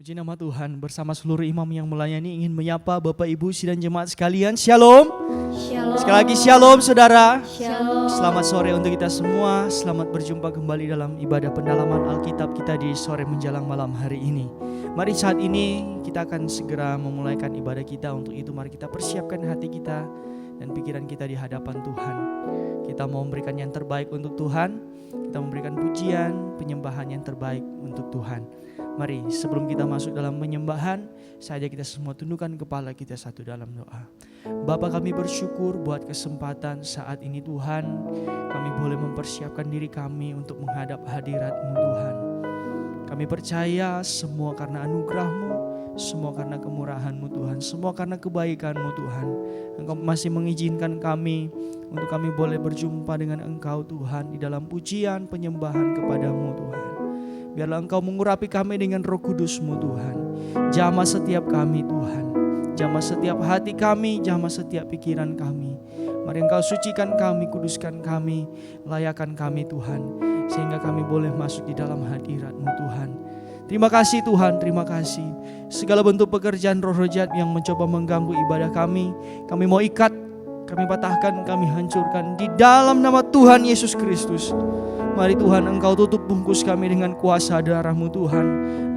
Puji nama Tuhan, bersama seluruh imam yang melayani ingin menyapa Bapak Ibu sidang jemaat sekalian. Shalom. Shalom. Sekali lagi shalom saudara. Shalom. Selamat sore untuk kita semua. Selamat berjumpa kembali dalam ibadah pendalaman Alkitab kita di sore menjelang malam hari ini. Mari saat ini kita akan segera memulaikan ibadah kita. Untuk itu mari kita persiapkan hati kita dan pikiran kita di hadapan Tuhan. Kita mau memberikan yang terbaik untuk Tuhan. Kita memberikan pujian, penyembahan yang terbaik untuk Tuhan. Mari sebelum kita masuk dalam penyembahan, saja kita semua tundukkan kepala kita satu dalam doa. Bapa, kami bersyukur buat kesempatan saat ini Tuhan. Kami boleh mempersiapkan diri kami untuk menghadap hadirat-Mu Tuhan. Kami percaya semua karena anugerah-Mu, semua karena kemurahan-Mu Tuhan, semua karena kebaikan-Mu Tuhan. Engkau masih mengizinkan kami untuk kami boleh berjumpa dengan Engkau Tuhan di dalam pujian penyembahan kepada-Mu Tuhan. Biarlah Engkau mengurapi kami dengan Roh Kudus-Mu Tuhan. Jamah setiap kami Tuhan. Jamah setiap hati kami, jamah setiap pikiran kami. Mari Engkau sucikan kami, kuduskan kami, layakan kami Tuhan. Sehingga kami boleh masuk di dalam hadirat-Mu Tuhan. Terima kasih Tuhan, terima kasih. Segala bentuk pekerjaan roh-roh jahat yang mencoba mengganggu ibadah kami mau ikat, kami patahkan, kami hancurkan di dalam nama Tuhan Yesus Kristus. Mari Tuhan, Engkau tutup bungkus kami dengan kuasa darah-Mu Tuhan.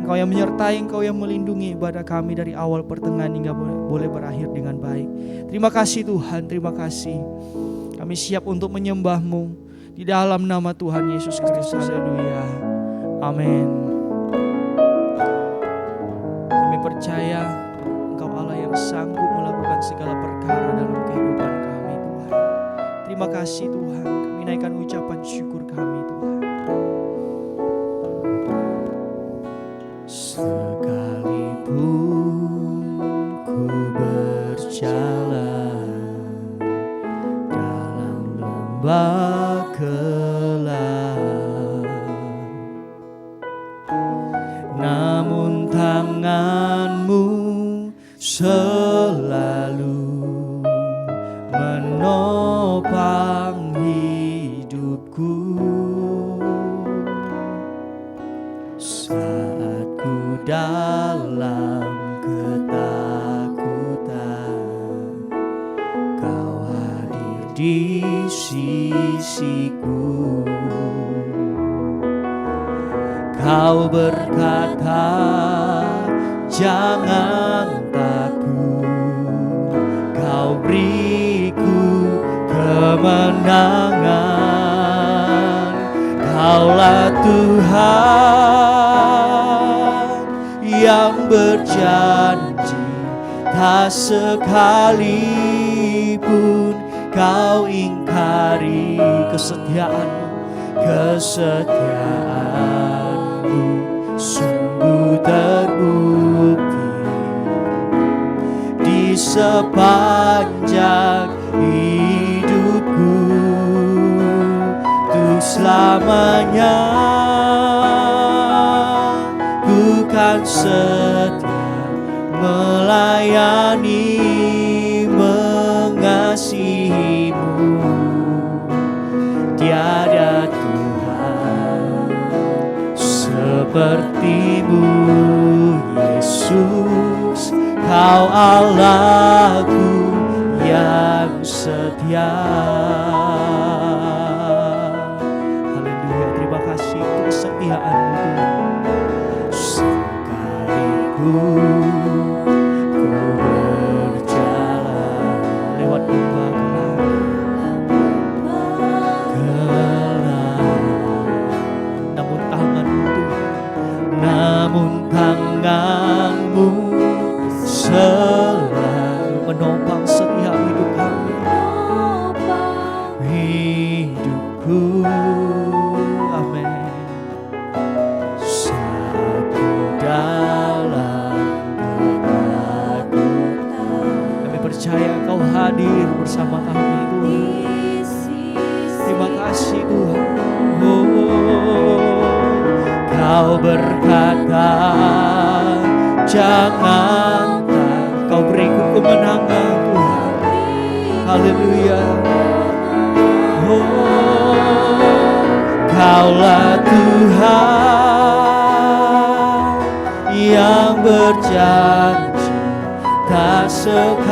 Engkau yang menyertai, Engkau yang melindungi ibadah kami dari awal pertengahan hingga boleh berakhir dengan baik. Terima kasih Tuhan, terima kasih. Kami siap untuk menyembah-Mu di dalam nama Tuhan Yesus Kristus. Haleluya. Amin. Kami percaya Engkau Allah yang sanggup melakukan segala perkara dalam kehidupan kami Tuhan. Terima kasih Tuhan. Kami naikkan ucapan syukur kami Tuhan. Sekalipun ku berjalan dalam lembah gelap, namun tangan-Mu selalu menopang hidupku. Saat ku dalam ketakutan, Kau hadir di sisiku. Kau berkata, jangan takut, Kau beriku kemenangan. Kaulah Tuhan yang berjanji, tak sekalipun Kau ingkari kesetiaan-Mu. Kesetiaan-Mu sungguh terbukti di sepanjang hidupku. Untuk selamanya ku kan setia melayani, mengasihi-Mu. Tiada Tuhan seperti-Mu Yesus. Kau Allahku yang setia. Haleluya, terima kasih untuk kesetiaan-Mu Tuhan. Sekalipun ku berjalan lewat lembah gelap, namun tangan-Mu Tuhan, namun tangan-Mu selalu menopang setiap hidup kami, hidupku. Amin. Saat ku dalam ketakutan, kami percaya Kau hadir bersama kami Tuhan. Terima kasih Tuhan. Kau berkata, jangan takut, Kau beriku kemenangan Tuhan. Haleluya. Kaulah Tuhan yang berjanji, tak sekalipun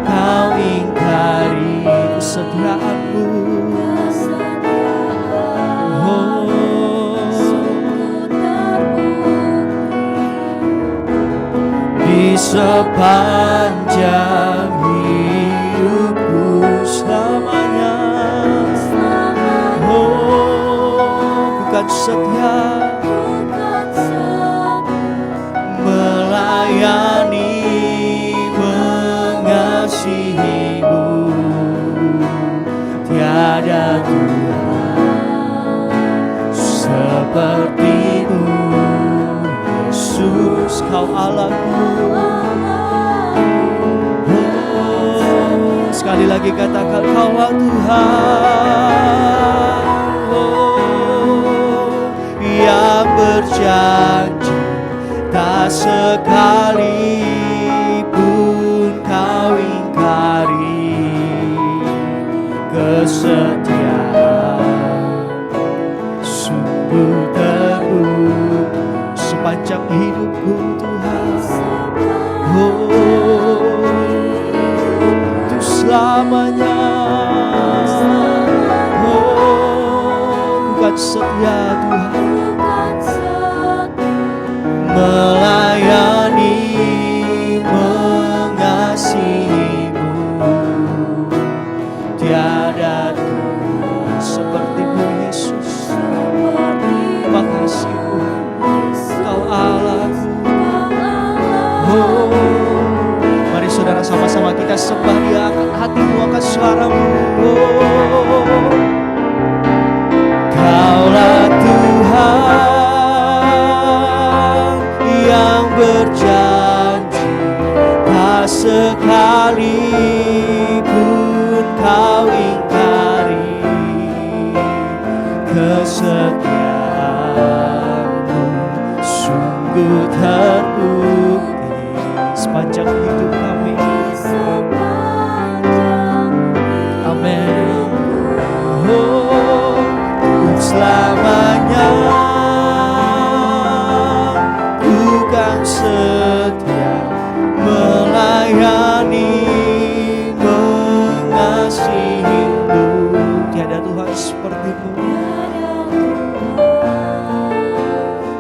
kau ingkari kesetiaanmu. Di sepanjang hidupku selamanya, bukan setia melayani, mengasihimu. Tiada Tuhan sepertimu, Yesus, kau Allahku. Sekali lagi katakan, Kaulah Tuhan, yang berjanji, tak sekalipun kau ingkari kesetiaan. Sungguh terbukti sepanjang hidupku Tuhan, untuk selamanya. Bukan setia Tuhan, melayani, mengasihimu. Tiada Tuhan sepertimu Yesus. Terima kasih Tuhan, Kau Allahku. Mari saudara sama-sama kita sembah Dia, angkat hatimu, angkat suaramu. Kaulah Tuhan yang berjanji, tak sekalipun kau ingkari kesetiaanmu. Sungguh terbukti sepanjang hidup kami. Amin. Selamanya ku kan setia melayani, mengasihimu. Tiada Tuhan sepertimu,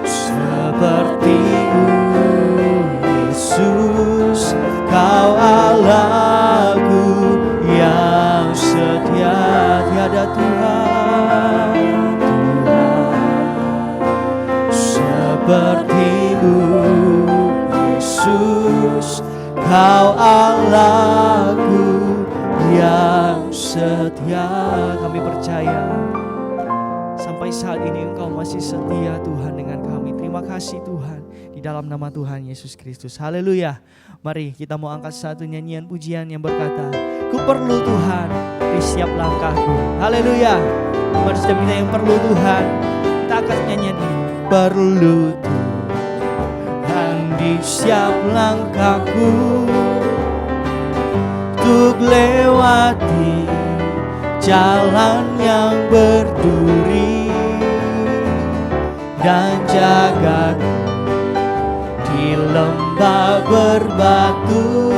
sepertimu Yesus, Kau Allahku yang setia. Tiada Tuhan sepertimu Yesus, Kau Allahku yang setia. Kami percaya sampai saat ini Engkau masih setia Tuhan dengan kami. Terima kasih Tuhan, di dalam nama Tuhan Yesus Kristus. Haleluya. Mari kita mau angkat satu nyanyian pujian yang berkata, Ku perlu Tuhan di setiap langkahku. Haleluya. Mari setiap kita yang perlu Tuhan, kita angkat nyanyian ini. Perlu Tuhan di setiap langkahku, untuk lewati jalan yang berduri, dan jagaku di lembah berbatu.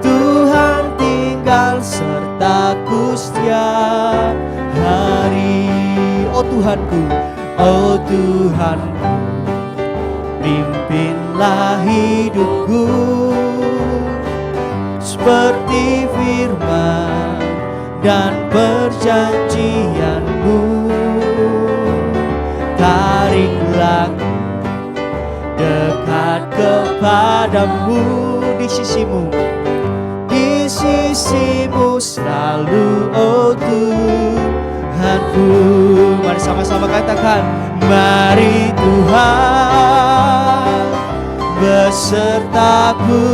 Tuhan tinggal sertaku setiap hari. Oh Tuhanku, oh Tuhanku, pimpinlah hidupku seperti firman dan perjanjianmu. Tariklah dekat kepadamu, di sisimu selalu, oh Tuhanku. Mari sama-sama katakan, mari Tuhan besertaku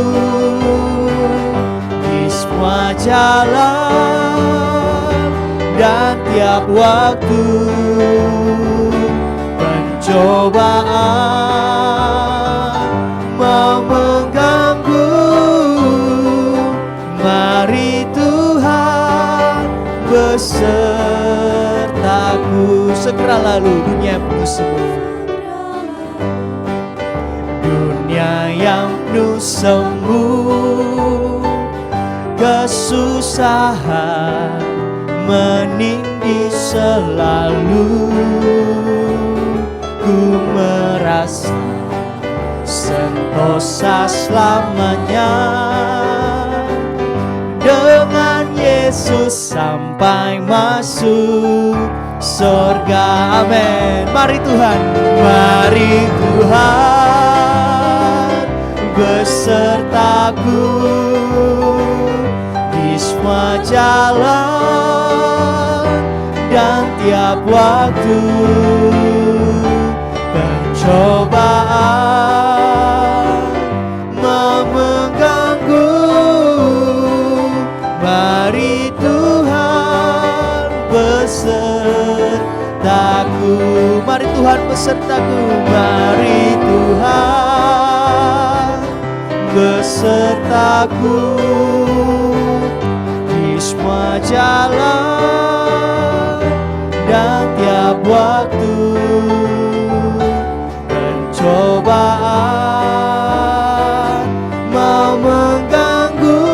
di semua jalan dan tiap waktu. Pencobaan mau mengganggu, mari Tuhan besertaku. Segera lalu dunia musuhmu, sembuh, kesusahan menindih selalu. Ku merasa sentosa selamanya, dengan Yesus sampai masuk surga. Amin. Mari Tuhan, mari Tuhan besertaku di semua jalan dan tiap waktu. Pencobaan memengganggu, mari Tuhan besertaku. Mari Tuhan besertaku, mari Tuhan besertaku di semua jalan dan tiap waktu. Pencobaan mau mengganggu,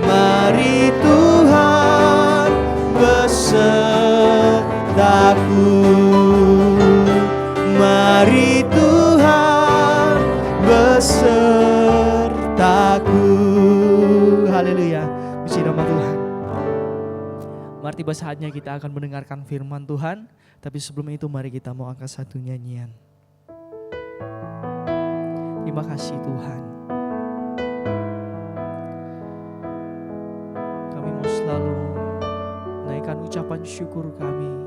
mari Tuhan besertaku. Mari Tuhan besertaku. Haleluya, puji nama Tuhan. Mari tiba saatnya kita akan mendengarkan firman Tuhan. Tapi sebelum itu mari kita mau angkat satu nyanyian. Terima kasih Tuhan. Kami mau selalu naikkan ucapan syukur kami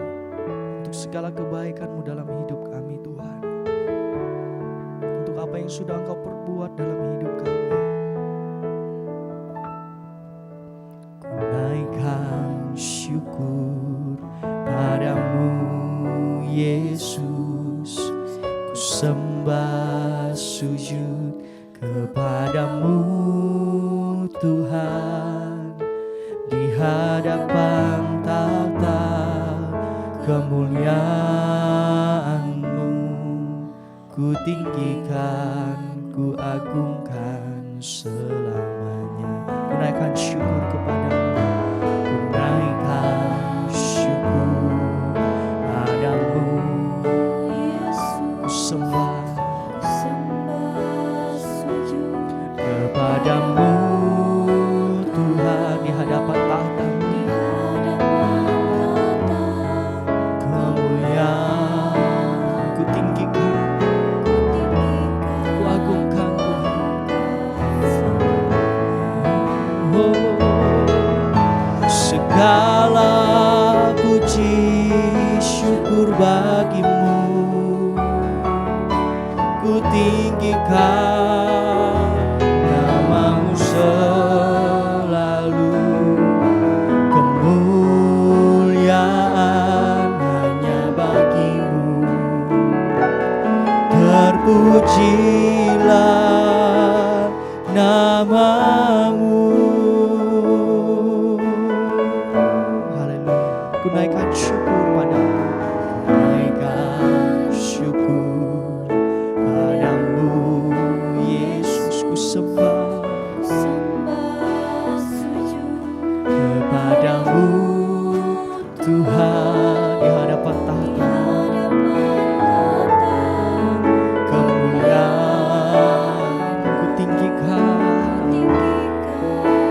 untuk segala kebaikan-Mu dalam hidup kami Tuhan. Untuk apa yang sudah Engkau perbuat dalam hidup kami. Ku naikkan syukur padamu Yesus, ku sembah sujud kepadamu Tuhan, di hadapan tahta kemuliaan-Mu. Ku tinggikan, ku agungkan selamanya. Ku naikkan syukur kepadamu, ku naikkan syukur padamu Yesus, ku sembah sujud kepadamu Tuhan, di hadapan tahta-Mu kemuliaan. Ku tinggikan, ku agungkan Tuhan. Oh, segala puji syukur bagi-Mu, ku tinggikan nama-Mu selalu. Kemuliaan hanya bagi-Mu, terpujilah nama-Mu. Haleluya. Ku naikkan syukur padamu, ku naikkan syukur padamu Yesus, ku sembah sujud kepadamu Tuhan, di hadapan tahta kemuliaan. Ku tinggikan,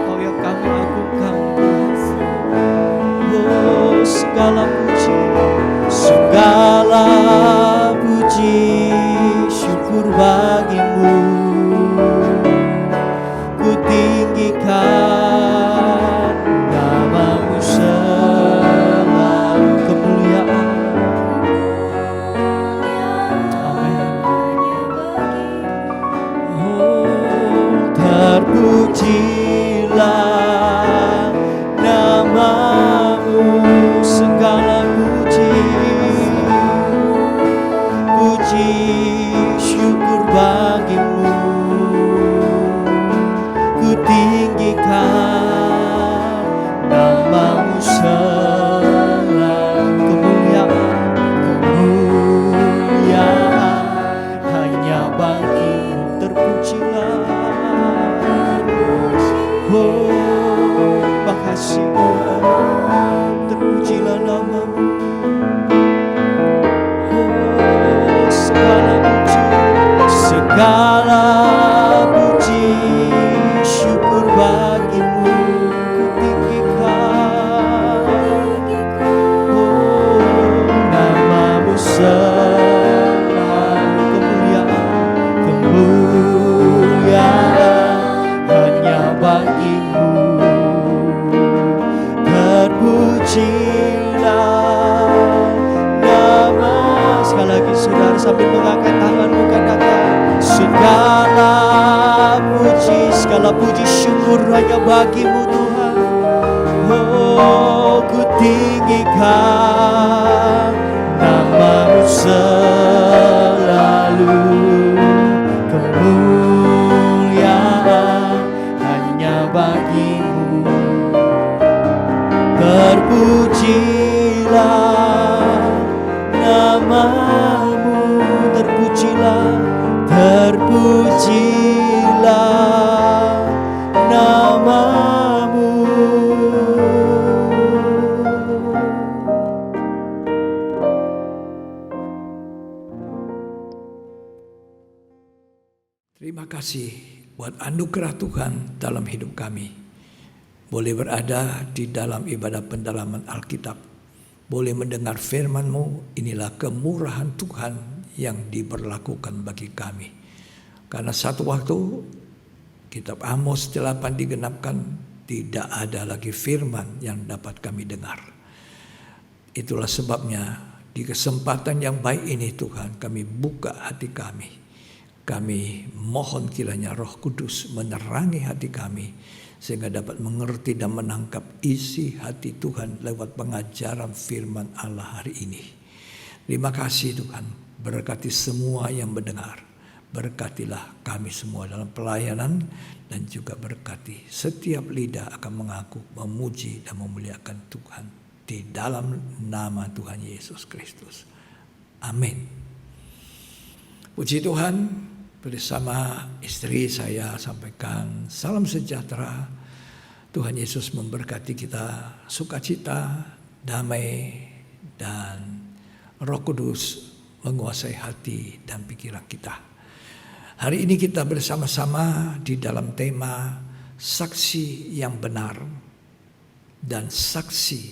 Kau yang kami agungkan Tuhan. Oh, segala puji syukur bagi-Mu, Segala puji syukur hanya bagi-Mu Tuhan. Oh, ku tinggikan nama-Mu selalu. Kemuliaan hanya bagi-Mu. Terpujilah nama-Mu, terpujilah, terpujilah nama-Mu. Terima kasih buat anugerah Tuhan dalam hidup kami. Boleh berada di dalam ibadah pendalaman Alkitab. Boleh mendengar firman-Mu. Inilah kemurahan Tuhan yang diberlakukan bagi kami. Karena satu waktu kitab Amos 8 digenapkan, tidak ada lagi firman yang dapat kami dengar. Itulah sebabnya di kesempatan yang baik ini Tuhan, kami buka hati kami. Kami mohon kiranya Roh Kudus menerangi hati kami, sehingga dapat mengerti dan menangkap isi hati Tuhan lewat pengajaran firman Allah hari ini. Terima kasih Tuhan, berkati semua yang mendengar. Berkatilah kami semua dalam pelayanan, dan juga berkati setiap lidah akan mengaku, memuji dan memuliakan Tuhan di dalam nama Tuhan Yesus Kristus. Amin. Puji Tuhan. Bersama istri saya sampaikan salam sejahtera. Tuhan Yesus memberkati kita, sukacita, damai, dan Roh Kudus menguasai hati dan pikiran kita. Hari ini kita bersama-sama di dalam tema saksi yang benar dan saksi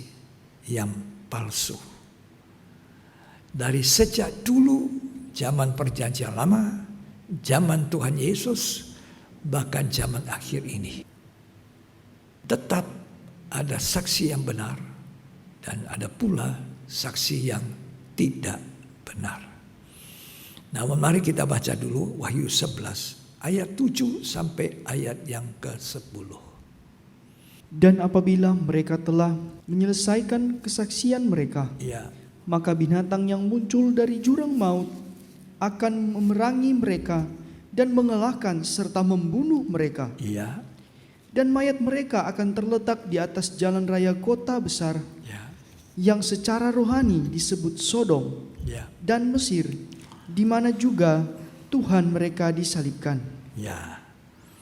yang palsu. Dari sejak dulu zaman perjanjian lama, zaman Tuhan Yesus, bahkan zaman akhir ini, tetap ada saksi yang benar dan ada pula saksi yang tidak benar. Namun mari kita baca dulu Wahyu 11 ayat 7 sampai ayat yang ke-10. Dan apabila mereka telah menyelesaikan kesaksian mereka, maka binatang yang muncul dari jurang maut akan memerangi mereka dan mengalahkan serta membunuh mereka. Dan mayat mereka akan terletak di atas jalan raya kota besar, yang secara rohani disebut Sodom dan Mesir, di mana juga Tuhan mereka disalibkan.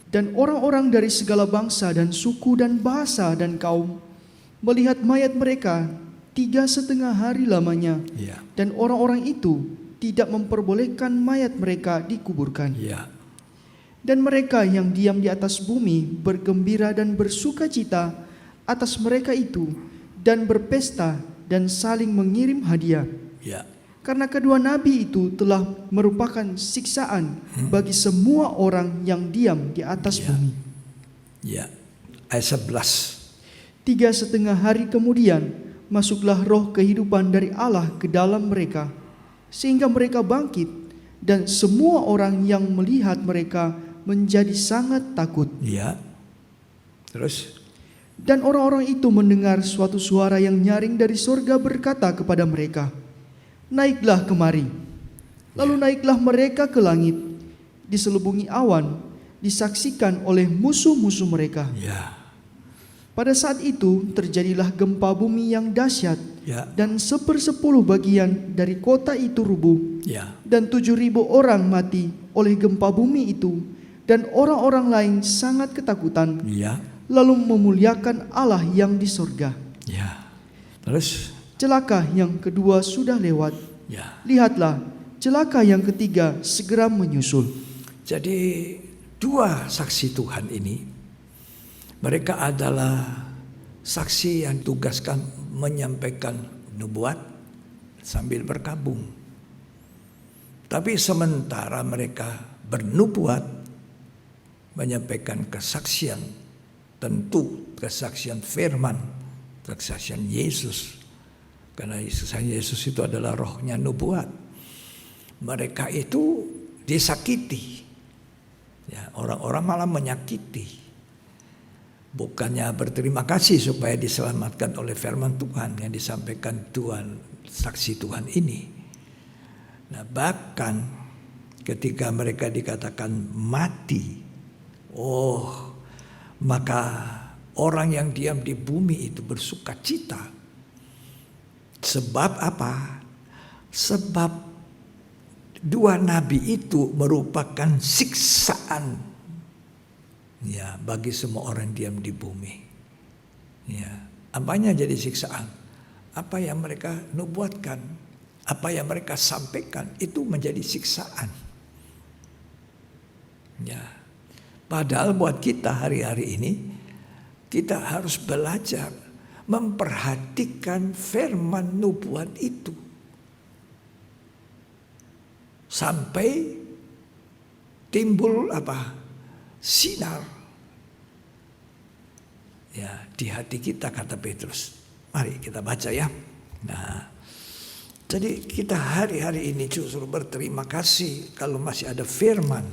Dan orang-orang dari segala bangsa dan suku dan bahasa dan kaum melihat mayat mereka 3,5 hari lamanya, dan orang-orang itu tidak memperbolehkan mayat mereka dikuburkan. Dan mereka yang diam di atas bumi bergembira dan bersukacita atas mereka itu, dan berpesta dan saling mengirim hadiah. Karena kedua nabi itu telah merupakan siksaan bagi semua orang yang diam di atas bumi. Ayat 11. 3,5 hari kemudian masuklah roh kehidupan dari Allah ke dalam mereka, sehingga mereka bangkit, dan semua orang yang melihat mereka menjadi sangat takut. Terus? Dan orang-orang itu mendengar suatu suara yang nyaring dari sorga berkata kepada mereka, "Naiklah kemari." Lalu naiklah mereka ke langit, diselubungi awan, disaksikan oleh musuh-musuh mereka. Pada saat itu terjadilah gempa bumi yang dahsyat, dan 1/10 bagian dari kota itu rubuh, dan 7.000 orang mati oleh gempa bumi itu, dan orang-orang lain sangat ketakutan, lalu memuliakan Allah yang di sorga. Terus? Celaka yang kedua sudah lewat, lihatlah celaka yang ketiga segera menyusul. Jadi dua saksi Tuhan ini, mereka adalah saksi yang tugaskan menyampaikan nubuat sambil berkabung. Tapi sementara mereka bernubuat, menyampaikan kesaksian, tentu kesaksian firman, kesaksian Yesus. Karena Yesus itu adalah rohnya nubuat. Mereka itu disakiti Ya, orang-orang malah menyakiti. Bukannya berterima kasih supaya diselamatkan oleh firman Tuhan yang disampaikan Tuhan, saksi Tuhan ini. Nah, bahkan ketika mereka dikatakan mati, maka orang yang diam di bumi itu bersuka cita. Sebab apa? Sebab dua nabi itu merupakan siksaan, ya, bagi semua orang diam di bumi. Ya, apanya jadi siksaan? Apa yang mereka nubuatkan, apa yang mereka sampaikan itu menjadi siksaan. Ya, padahal buat kita hari-hari ini kita harus belajar memperhatikan firman nubuat itu sampai timbul sinar, ya, di hati kita, kata Petrus. Mari kita baca ya. Nah, jadi kita hari-hari ini justru berterima kasih kalau masih ada firman,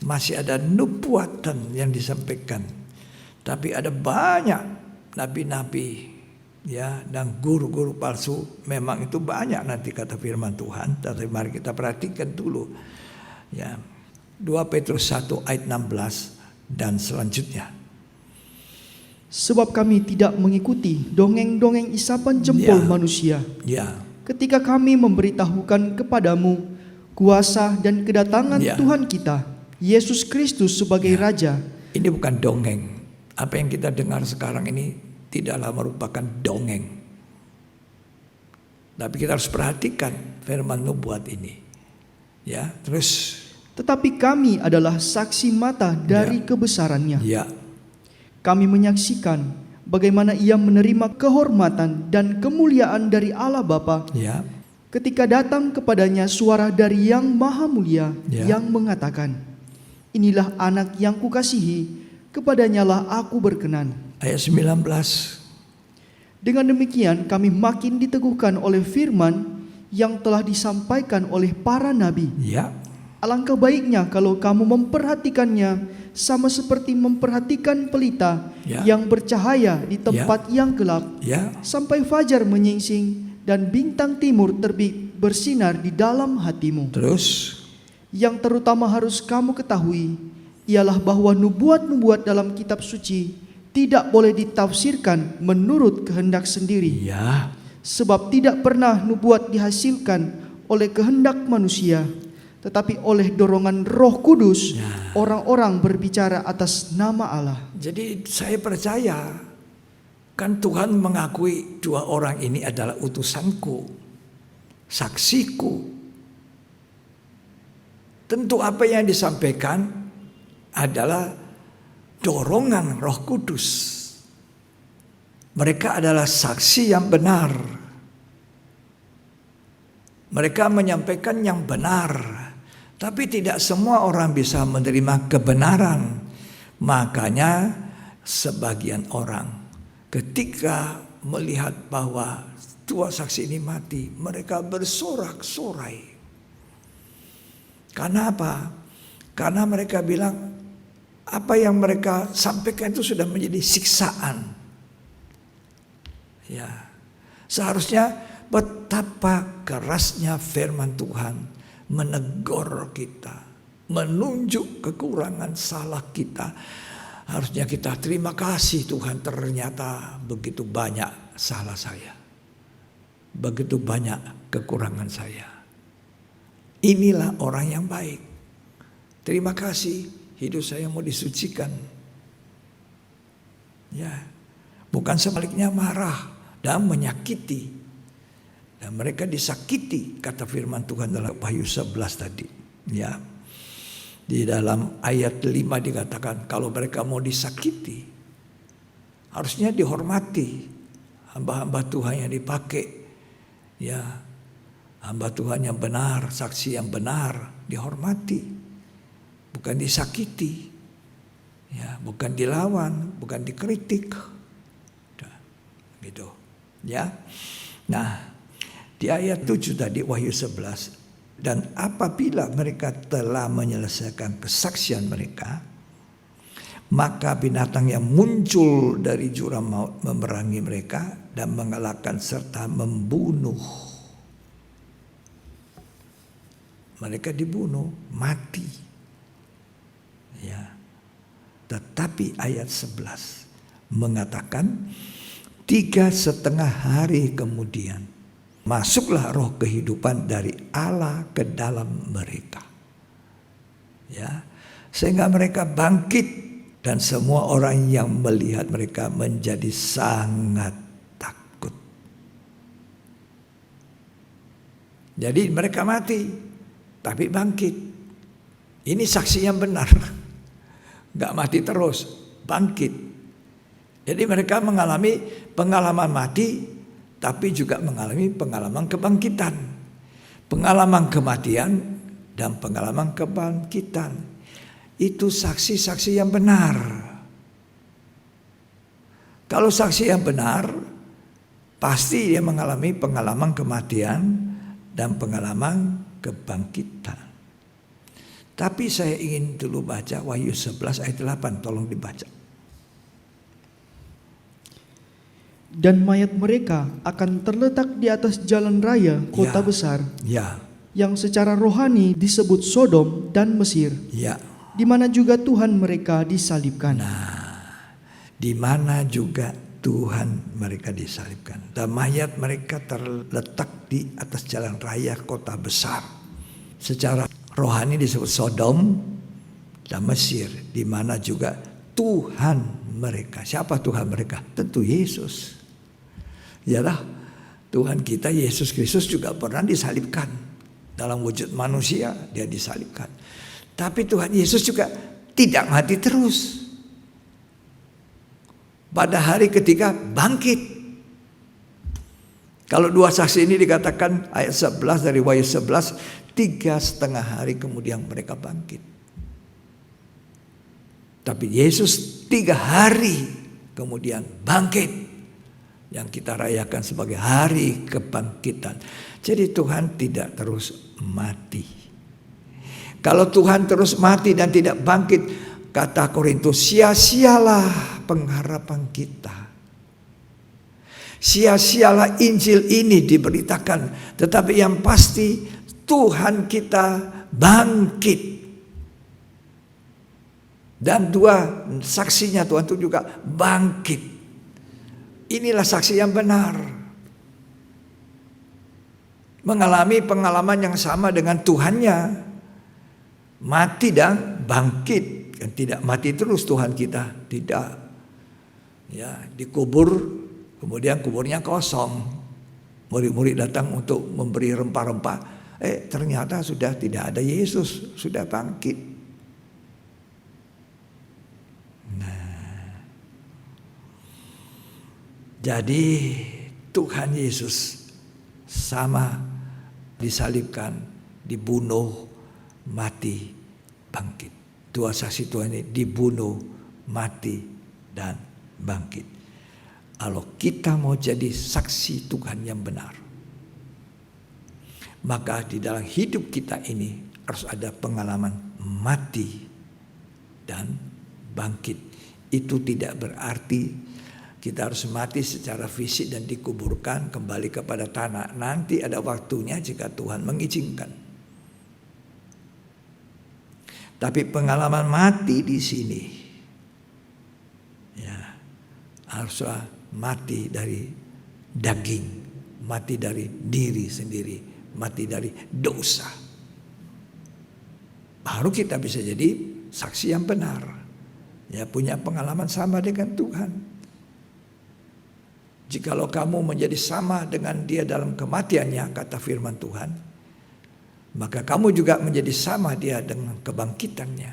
masih ada nubuatan yang disampaikan. Tapi ada banyak nabi-nabi, ya, dan guru-guru palsu. Memang itu banyak nanti kata firman Tuhan. Tapi mari kita perhatikan dulu, ya, 2 Petrus 1 ayat 16 dan selanjutnya. Sebab kami tidak mengikuti dongeng-dongeng isapan jempol manusia. Ya. Ketika kami memberitahukan kepadamu kuasa dan kedatangan Tuhan kita, Yesus Kristus sebagai Raja. Ini bukan dongeng. Apa yang kita dengar sekarang ini tidaklah merupakan dongeng. Tapi kita harus perhatikan firman nubuat ini. Ya, terus. Tetapi kami adalah saksi mata dari kebesarannya. Ya. Kami menyaksikan bagaimana ia menerima kehormatan dan kemuliaan dari Allah Bapa. Ya. Ketika datang kepadanya suara dari Yang Maha Mulia yang mengatakan, inilah anak yang kukasihi, kepadanyalah aku berkenan. Ayat 19. Dengan demikian kami makin diteguhkan oleh firman yang telah disampaikan oleh para nabi. Ya. Alangkah baiknya kalau kamu memperhatikannya sama seperti memperhatikan pelita yang bercahaya di tempat yang gelap, sampai fajar menyingsing dan bintang timur terbit bersinar di dalam hatimu. Terus, yang terutama harus kamu ketahui ialah bahwa nubuat-nubuat dalam kitab suci tidak boleh ditafsirkan menurut kehendak sendiri. Ya. Sebab tidak pernah nubuat dihasilkan oleh kehendak manusia, tetapi oleh dorongan Roh Kudus orang-orang berbicara atas nama Allah. Jadi saya percaya, kan Tuhan mengakui dua orang ini adalah utusanku, saksiku. Tentu apa yang disampaikan adalah dorongan Roh Kudus. Mereka adalah saksi yang benar. Mereka menyampaikan yang benar. Tapi tidak semua orang bisa menerima kebenaran. Makanya sebagian orang ketika melihat bahwa dua saksi ini mati, mereka bersorak-sorai. Karena apa? Karena mereka bilang apa yang mereka sampaikan itu sudah menjadi siksaan. Ya, seharusnya betapa kerasnya firman Tuhan menegur kita, menunjuk kekurangan salah kita. Harusnya kita terima kasih Tuhan, ternyata begitu banyak salah saya, begitu banyak kekurangan saya. Inilah orang yang baik. Terima kasih, hidup saya mau disucikan. Ya, bukan sebaliknya marah dan menyakiti. Dan mereka disakiti, kata firman Tuhan dalam Wahyu 11 tadi. Ya. Di dalam ayat 5 dikatakan kalau mereka mau disakiti, harusnya dihormati. Hamba-hamba Tuhan yang dipakai, ya, hamba Tuhan yang benar, saksi yang benar, dihormati, bukan disakiti, ya, bukan dilawan, bukan dikritik, gitu, ya. Nah, di ayat 7 tadi Wahyu 11, Dan apabila mereka telah menyelesaikan kesaksian mereka, maka binatang yang muncul dari jurang maut memerangi mereka dan mengalahkan serta membunuh. Mereka dibunuh, mati. Ya. Tetapi ayat 11 mengatakan 3,5 hari kemudian masuklah roh kehidupan dari Allah ke dalam mereka. Ya, sehingga mereka bangkit dan semua orang yang melihat mereka menjadi sangat takut. Jadi mereka mati, tapi bangkit. Ini saksi yang benar. Gak mati terus, bangkit. Jadi mereka mengalami pengalaman mati, tapi juga mengalami pengalaman kebangkitan. Pengalaman kematian dan pengalaman kebangkitan. Itu saksi-saksi yang benar. Kalau saksi yang benar, pasti dia mengalami pengalaman kematian dan pengalaman kebangkitan. Tapi saya ingin dulu baca Wahyu 11 ayat 8, tolong dibaca. Dan mayat mereka akan terletak di atas jalan raya kota besar, yang secara rohani disebut Sodom dan Mesir, di mana juga Tuhan mereka disalibkan. Di mana juga Tuhan mereka disalibkan. Dan mayat mereka terletak di atas jalan raya kota besar. Secara rohani disebut Sodom dan Mesir, di mana juga Tuhan mereka. Siapa Tuhan mereka? Tentu Yesus. Yalah, Tuhan kita Yesus Kristus juga pernah disalibkan. Dalam wujud manusia dia disalibkan. Tapi Tuhan Yesus juga tidak mati terus. Pada hari ketiga bangkit. Kalau dua saksi ini dikatakan ayat 11 dari Wahyu 11, 3,5 hari kemudian mereka bangkit. Tapi Yesus 3 hari kemudian bangkit. Yang kita rayakan sebagai hari kebangkitan. Jadi Tuhan tidak terus mati. Kalau Tuhan terus mati dan tidak bangkit, kata Korintus, sia-sialah pengharapan kita. Sia-sialah Injil ini diberitakan. Tetapi yang pasti Tuhan kita bangkit. Dan dua saksinya Tuhan itu juga bangkit. Inilah saksi yang benar. Mengalami pengalaman yang sama dengan Tuhannya. Mati dan bangkit. Kan tidak mati terus Tuhan kita. Tidak. Ya, dikubur. Kemudian kuburnya kosong. Murid-murid datang untuk memberi rempah-rempah. Ternyata sudah tidak ada Yesus. Sudah bangkit. Jadi Tuhan Yesus sama disalibkan, dibunuh, mati, bangkit. Dua saksi Tuhan ini dibunuh, mati, dan bangkit. Kalau kita mau jadi saksi Tuhan yang benar, maka di dalam hidup kita ini harus ada pengalaman mati dan bangkit. Itu tidak berarti kita harus mati secara fisik dan dikuburkan kembali kepada tanah. Nanti ada waktunya jika Tuhan mengizinkan. Tapi pengalaman mati di sini, ya, haruslah mati dari daging, mati dari diri sendiri, mati dari dosa. Baru kita bisa jadi saksi yang benar. Ya, punya pengalaman sama dengan Tuhan. Jikalau kamu menjadi sama dengan dia dalam kematiannya, kata firman Tuhan, maka kamu juga menjadi sama dia dengan kebangkitannya.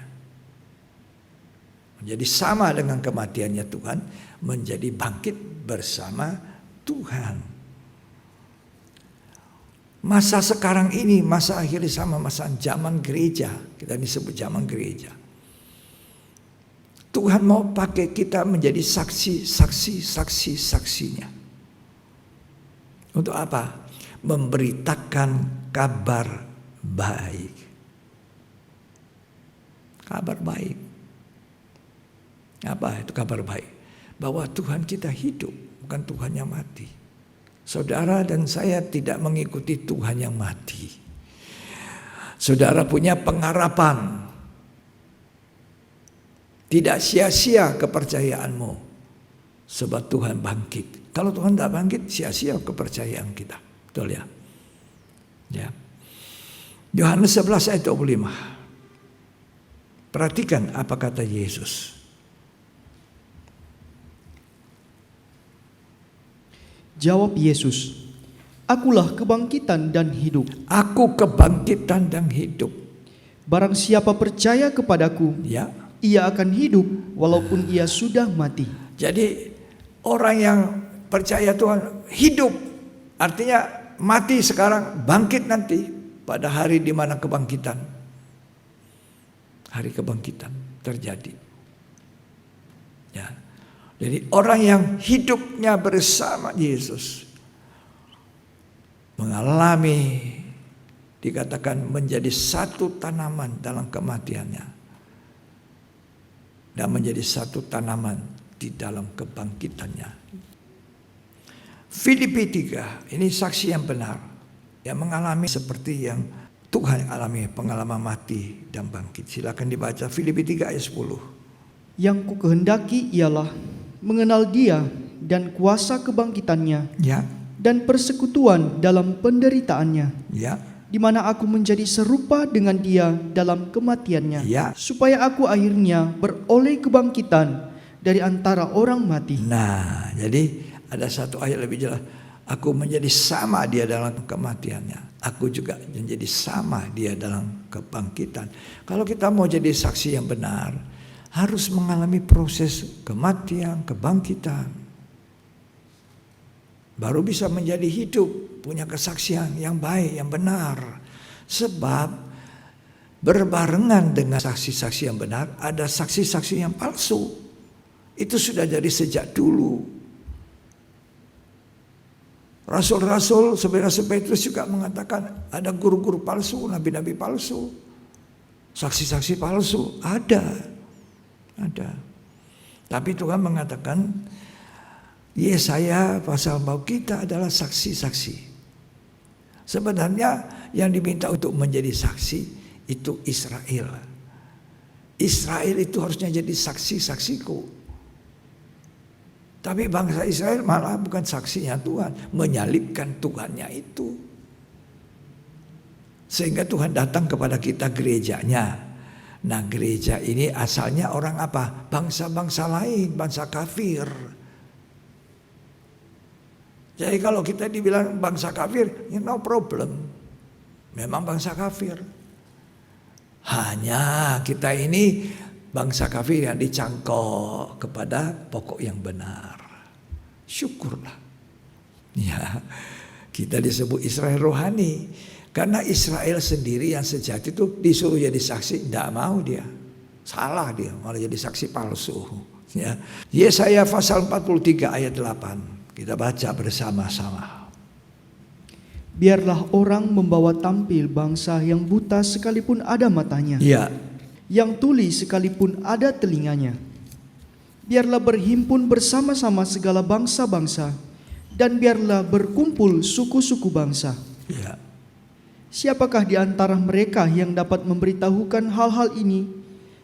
Menjadi sama dengan kematiannya Tuhan, menjadi bangkit bersama Tuhan. Masa sekarang ini, masa akhir sama masa zaman gereja. Kita disebut zaman gereja. Tuhan mau pakai kita menjadi saksinya. Untuk apa? Memberitakan kabar baik. Kabar baik. Apa itu kabar baik? Bahwa Tuhan kita hidup, bukan Tuhan yang mati. Saudara dan saya tidak mengikuti Tuhan yang mati. Saudara punya pengharapan. Tidak sia-sia kepercayaanmu. Sebab Tuhan bangkit. Kalau Tuhan tidak bangkit, sia-sia kepercayaan kita. Betul ya? Ya. Yohanes 11 ayat 25. Perhatikan apa kata Yesus. Jawab Yesus, "Akulah kebangkitan dan hidup. Aku kebangkitan dan hidup. Barang siapa percaya kepadaku, Ya. ia akan hidup walaupun ia sudah mati." Jadi orang yang percaya Tuhan hidup, artinya mati sekarang, bangkit nanti pada hari di mana kebangkitan. Hari kebangkitan terjadi. Ya. Jadi orang yang hidupnya bersama Yesus mengalami, dikatakan menjadi satu tanaman dalam kematiannya dan menjadi satu tanaman di dalam kebangkitannya. Filipi 3, ini saksi yang benar, yang mengalami seperti yang Tuhan alami, pengalaman mati dan bangkit. Silakan dibaca Filipi 3 ayat 10. Yang ku kehendaki ialah mengenal Dia dan kuasa kebangkitannya Ya, dan persekutuan dalam penderitaannya, ya, di mana aku menjadi serupa dengan Dia dalam kematiannya, ya. supaya aku akhirnya beroleh kebangkitan dari antara orang mati. Nah, jadi ada satu ayat lebih jelas. Aku menjadi sama Dia dalam kematiannya. Aku juga menjadi sama Dia dalam kebangkitan. Kalau kita mau jadi saksi yang benar, harus mengalami proses kematian, kebangkitan. Baru bisa menjadi hidup, punya kesaksian yang baik, yang benar. Sebab berbarengan dengan saksi-saksi yang benar, ada saksi-saksi yang palsu. Itu sudah jadi sejak dulu. Rasul-rasul, sebenarnya Petrus juga mengatakan ada guru-guru palsu, nabi-nabi palsu. Saksi-saksi palsu, ada. Tapi Tuhan mengatakan Yesaya pasal bahwa kita adalah saksi-saksi. Sebenarnya yang diminta untuk menjadi saksi itu Israel. Israel itu harusnya jadi saksi-saksiku. Tapi bangsa Israel malah bukan saksinya Tuhan, menyalibkan Tuhannya itu. Sehingga Tuhan datang kepada kita gerejanya. Nah, gereja ini asalnya orang apa? Bangsa-bangsa lain, bangsa kafir. Jadi kalau kita dibilang bangsa kafir, no problem. Memang bangsa kafir. Hanya kita ini bangsa kafir yang dicangkok kepada pokok yang benar. Syukurlah. Ya, kita disebut Israel rohani. Karena Israel sendiri yang sejati itu disuruh jadi saksi, tidak mau dia. Salah dia, malah jadi saksi palsu. Ya. Yesaya pasal 43 ayat 8. Kita baca bersama-sama. Biarlah orang membawa tampil bangsa yang buta sekalipun ada matanya, Ya, yang tuli sekalipun ada telinganya. Biarlah berhimpun bersama-sama segala bangsa-bangsa, dan biarlah berkumpul suku-suku bangsa. ya. Siapakah di antara mereka yang dapat memberitahukan hal-hal ini,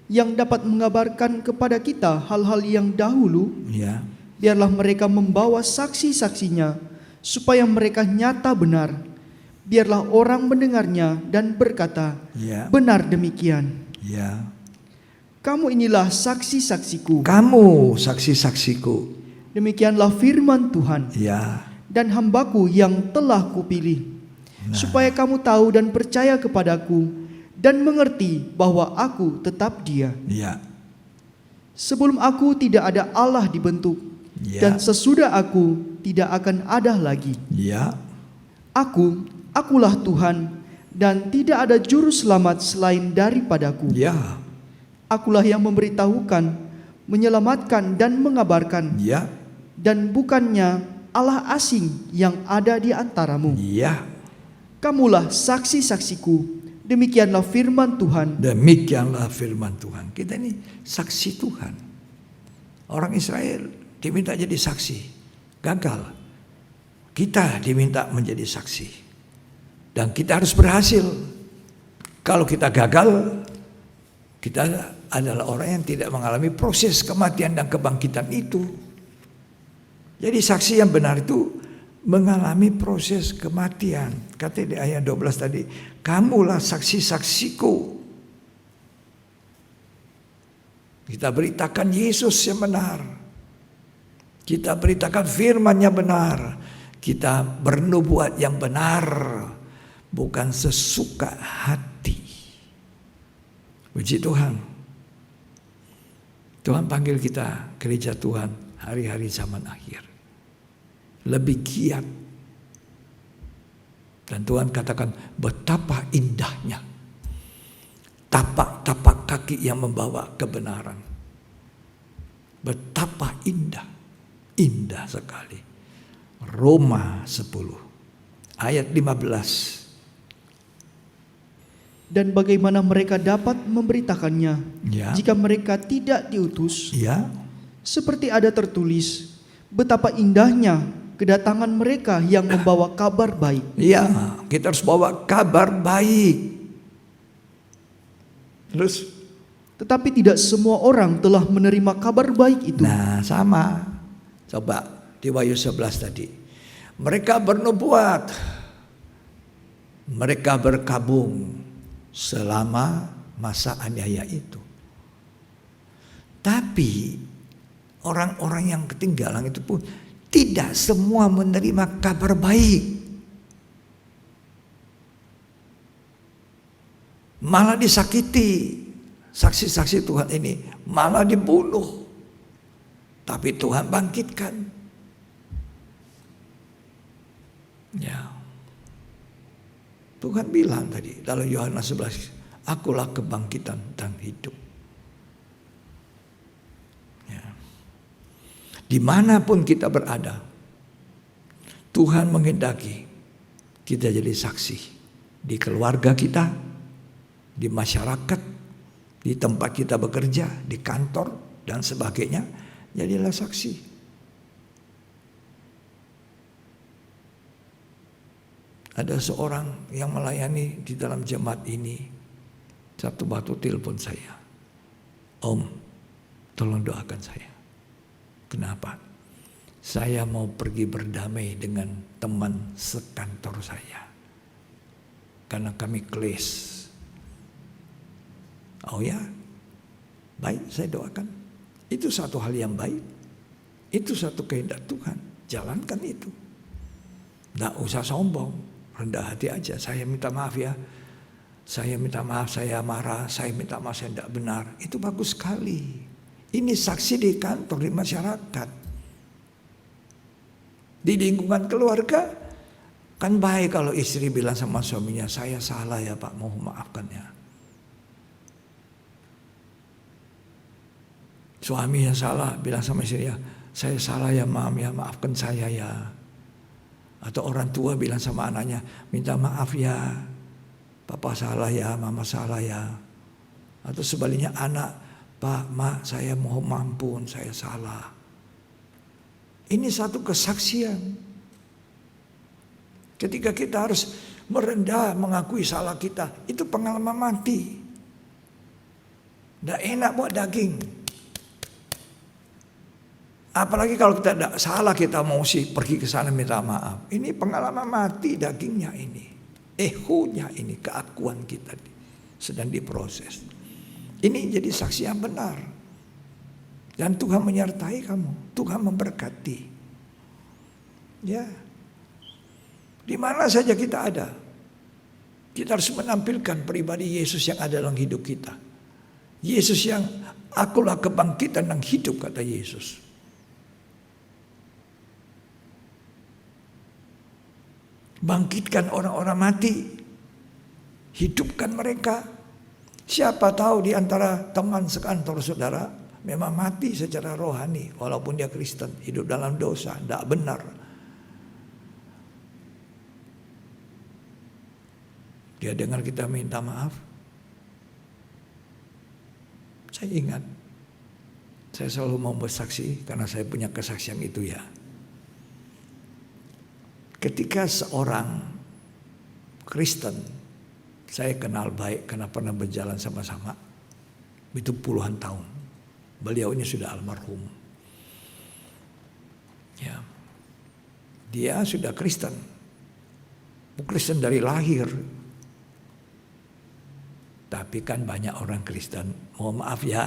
yang dapat mengabarkan kepada kita hal-hal yang dahulu? Ya. Biarlah mereka membawa saksi-saksinya, supaya mereka nyata benar. Biarlah orang mendengarnya dan berkata, Ya. benar demikian. Ya. Kamu inilah saksi-saksiku. Kamu saksi-saksiku. Demikianlah firman Tuhan. Ya. Dan hambaku yang telah kupilih, supaya kamu tahu dan percaya kepadaku, dan mengerti bahwa aku tetap Dia. Ya. Sebelum aku tidak ada Allah dibentuk, Ya. dan sesudah aku tidak akan ada lagi. Ya. Akulah Tuhan, dan tidak ada juru selamat selain daripadaku. Ya. Akulah yang memberitahukan, menyelamatkan dan mengabarkan, Ya. dan bukannya Allah asing yang ada di antaramu. Ya. Kamulah saksi-saksiku Demikianlah firman Tuhan. Demikianlah firman Tuhan. Kita ini saksi Tuhan. Orang Israel diminta jadi saksi, gagal. Kita diminta menjadi saksi. Dan kita harus berhasil. Kalau kita gagal, kita adalah orang yang tidak mengalami proses kematian dan kebangkitan itu. Jadi saksi yang benar itu mengalami proses kematian. Kata di ayat 12 tadi, kamulah saksi-saksiku. Kita beritakan Yesus yang benar. Kita beritakan firman-Nya benar. Kita bernubuat yang benar, bukan sesuka hati. Puji Tuhan. Tuhan panggil kita, gereja Tuhan, hari-hari zaman akhir. Lebih giat. Dan Tuhan katakan betapa indahnya tapak-tapak kaki yang membawa kebenaran. Betapa indah. Indah sekali. Roma 10 ayat 15. Dan bagaimana mereka dapat memberitakannya jika mereka tidak diutus? Seperti ada tertulis, betapa indahnya kedatangan mereka yang membawa kabar baik. Ya, kita harus bawa kabar baik. Terus, tetapi tidak semua orang telah menerima kabar baik itu. Nah, sama. Coba di Wahyu 11 tadi. Mereka bernubuat. Mereka berkabung selama masa aniaya itu. Tapi orang-orang yang ketinggalan itu pun tidak semua menerima kabar baik. Malah disakiti. Saksi-saksi Tuhan ini malah dibunuh. Tapi Tuhan bangkitkan. Ya. Tuhan bilang tadi dalam Yohanes 11, akulah kebangkitan dan hidup. Ya. Dimanapun kita berada, Tuhan menghendaki kita jadi saksi. Di keluarga kita, di masyarakat, di tempat kita bekerja, di kantor dan sebagainya, jadilah saksi. Ada seorang yang melayani di dalam jemaat ini. Satu waktu telepon saya. Om, tolong doakan saya. Kenapa? Saya mau pergi berdamai dengan teman sekantor saya. Karena kami kles. Oh ya? Baik, saya doakan. Itu satu hal yang baik. Itu satu kehendak Tuhan. Jalankan itu. Tidak usah sombong. Rendah hati aja, saya minta maaf ya. Saya minta maaf, saya marah, saya minta maaf, saya tidak benar. Itu bagus sekali. Ini saksi di kantor, di masyarakat. Di lingkungan keluarga, kan baik kalau istri bilang sama suaminya, saya salah ya Pak, mohon maafkan ya. Suaminya salah, bilang sama istrinya, saya salah ya Mam ya, maafkan saya ya. Atau orang tua bilang sama anaknya, minta maaf ya, papa salah ya, mama salah ya. Atau sebaliknya anak, Pak, Mak, saya mohon mampun, saya salah. Ini satu kesaksian. Ketika kita harus merendah, mengakui salah kita, itu pengalaman mati. Tidak enak buat daging. Apalagi kalau kita tidak salah, kita mau pergi ke sana minta maaf. Ini pengalaman mati dagingnya ini. Ehonya ini, keakuan kita sedang diproses. Ini jadi saksi yang benar. Dan Tuhan menyertai kamu. Tuhan memberkati. Ya. Di mana saja kita ada. Kita harus menampilkan pribadi Yesus yang ada dalam hidup kita. Yesus yang akulah kebangkitan dan hidup, kata Yesus. Bangkitkan orang-orang mati. Hidupkan mereka. Siapa tahu di antara teman sekantor saudara memang mati secara rohani. Walaupun dia Kristen, hidup dalam dosa, tidak benar. Dia dengar kita minta maaf. Saya ingat, saya selalu mau bersaksi karena saya punya kesaksian itu ya. Ketika seorang Kristen, saya kenal baik karena pernah berjalan sama-sama, itu puluhan tahun. Beliau ini sudah almarhum. Ya, dia sudah Kristen, Kristen dari lahir. Tapi kan banyak orang Kristen, mohon maaf ya,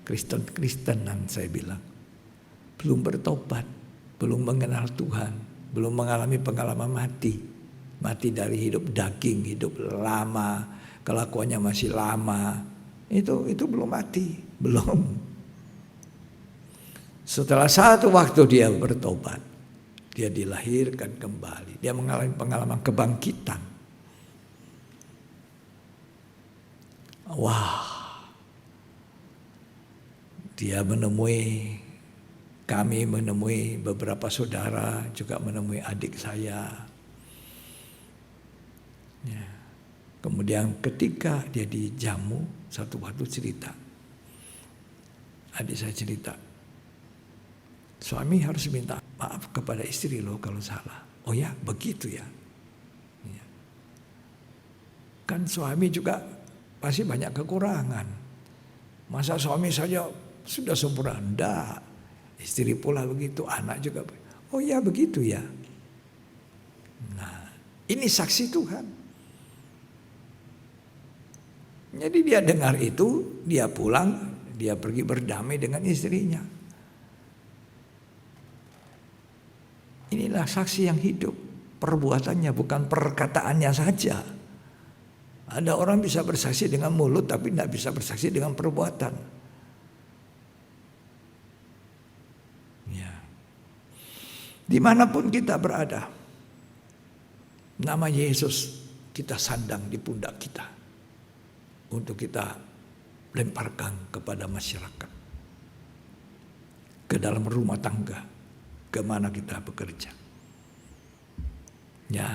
Kristen-Kristenan saya bilang, belum bertobat, belum mengenal Tuhan, belum mengalami pengalaman mati. Mati dari hidup daging, hidup lama, kelakuannya masih lama. Itu belum mati, belum. Setelah satu waktu dia bertobat, dia dilahirkan kembali, dia mengalami pengalaman kebangkitan. Wah, dia kami menemui beberapa saudara, juga menemui adik saya. Ya. Kemudian ketika dia dijamu, satu waktu cerita, adik saya cerita, suami harus minta maaf kepada istri loh kalau salah. Oh ya, begitu ya. Ya. Kan suami juga pasti banyak kekurangan. Masa suami saja sudah sempurna? Enggak. Istri pula begitu, anak juga. Oh ya begitu ya. Nah, ini saksi Tuhan. Jadi dia dengar itu, dia pulang, dia pergi berdamai dengan istrinya. Inilah saksi yang hidup. Perbuatannya bukan perkataannya saja. Ada orang bisa bersaksi dengan mulut tapi tidak bisa bersaksi dengan perbuatan. Ya. Dimanapun kita berada, nama Yesus kita sandang di pundak kita untuk kita lemparkan kepada masyarakat, ke dalam rumah tangga, kemana kita bekerja. Ya,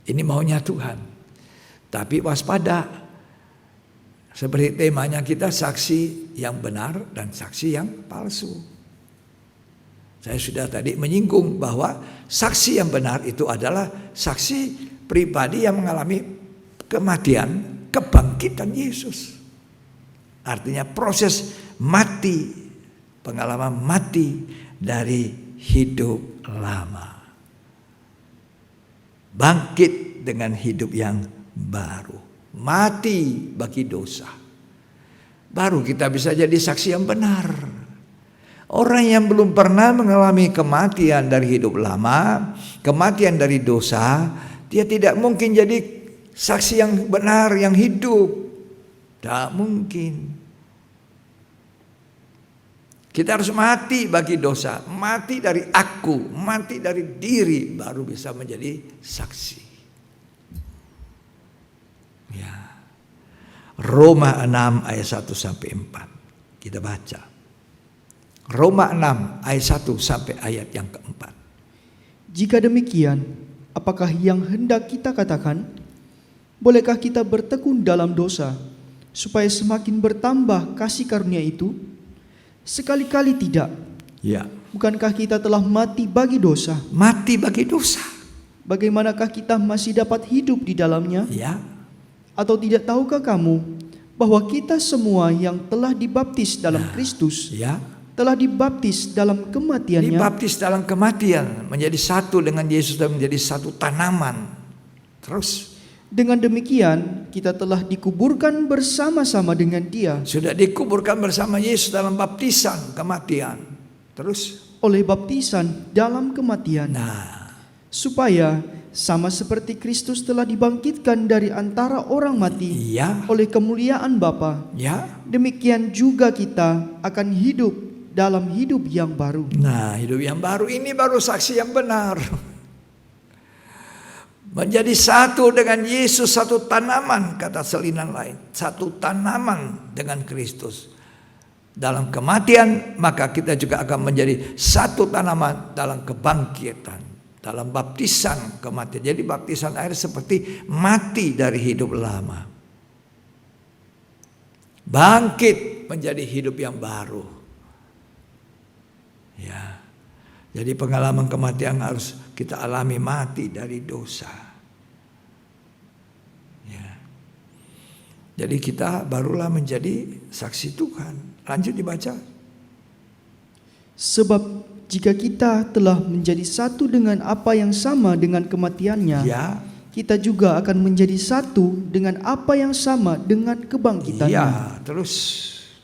ini maunya Tuhan. Tapi waspada, seperti temanya kita, saksi yang benar dan saksi yang palsu. Saya sudah tadi menyinggung bahwa saksi yang benar itu adalah saksi pribadi yang mengalami kematian, kebangkitan Yesus. Artinya proses mati, pengalaman mati dari hidup lama. Bangkit dengan hidup yang baru, mati bagi dosa. Baru kita bisa jadi saksi yang benar. Orang yang belum pernah mengalami kematian dari hidup lama, kematian dari dosa, dia tidak mungkin jadi saksi yang benar, yang hidup. Tidak mungkin. Kita harus mati bagi dosa, mati dari aku, mati dari diri, baru bisa menjadi saksi. Ya. Roma 6 ayat 1 sampai 4. Kita baca. Roma 6 ayat 1 sampai ayat yang keempat. Jika demikian, apakah yang hendak kita katakan? Bolehkah kita bertekun dalam dosa, supaya semakin bertambah kasih karunia itu? Sekali-kali tidak. Ya. Bukankah kita telah mati bagi dosa? Mati bagi dosa. Bagaimanakah kita masih dapat hidup di dalamnya? Ya. Atau tidak tahukah kamu bahwa kita semua yang telah dibaptis dalam Kristus, Ya. telah dibaptis dalam kematiannya? Dibaptis dalam kematian, menjadi satu dengan Yesus dan menjadi satu tanaman. Terus Dengan demikian kita telah dikuburkan bersama-sama dengan Dia sudah dikuburkan bersama Yesus dalam baptisan kematian. Terus oleh baptisan dalam kematian, supaya sama seperti Kristus telah dibangkitkan dari antara orang mati ya, oleh kemuliaan Bapa, ya. demikian juga kita akan hidup dalam hidup yang baru. Nah, hidup yang baru ini baru saksi yang benar. Menjadi satu dengan Yesus, satu tanaman, kata salinan lain. Satu tanaman dengan Kristus. Dalam kematian, maka kita juga akan menjadi satu tanaman dalam kebangkitan. dalam baptisan kematian. Jadi baptisan air seperti mati dari hidup lama, bangkit menjadi hidup yang baru. Ya, jadi pengalaman kematian harus kita alami, mati dari dosa. Ya, jadi kita barulah menjadi saksi Tuhan. Lanjut dibaca. Sebab jika kita telah menjadi satu dengan apa yang sama dengan kematiannya, Ya, kita juga akan menjadi satu dengan apa yang sama dengan kebangkitannya. ya, terus.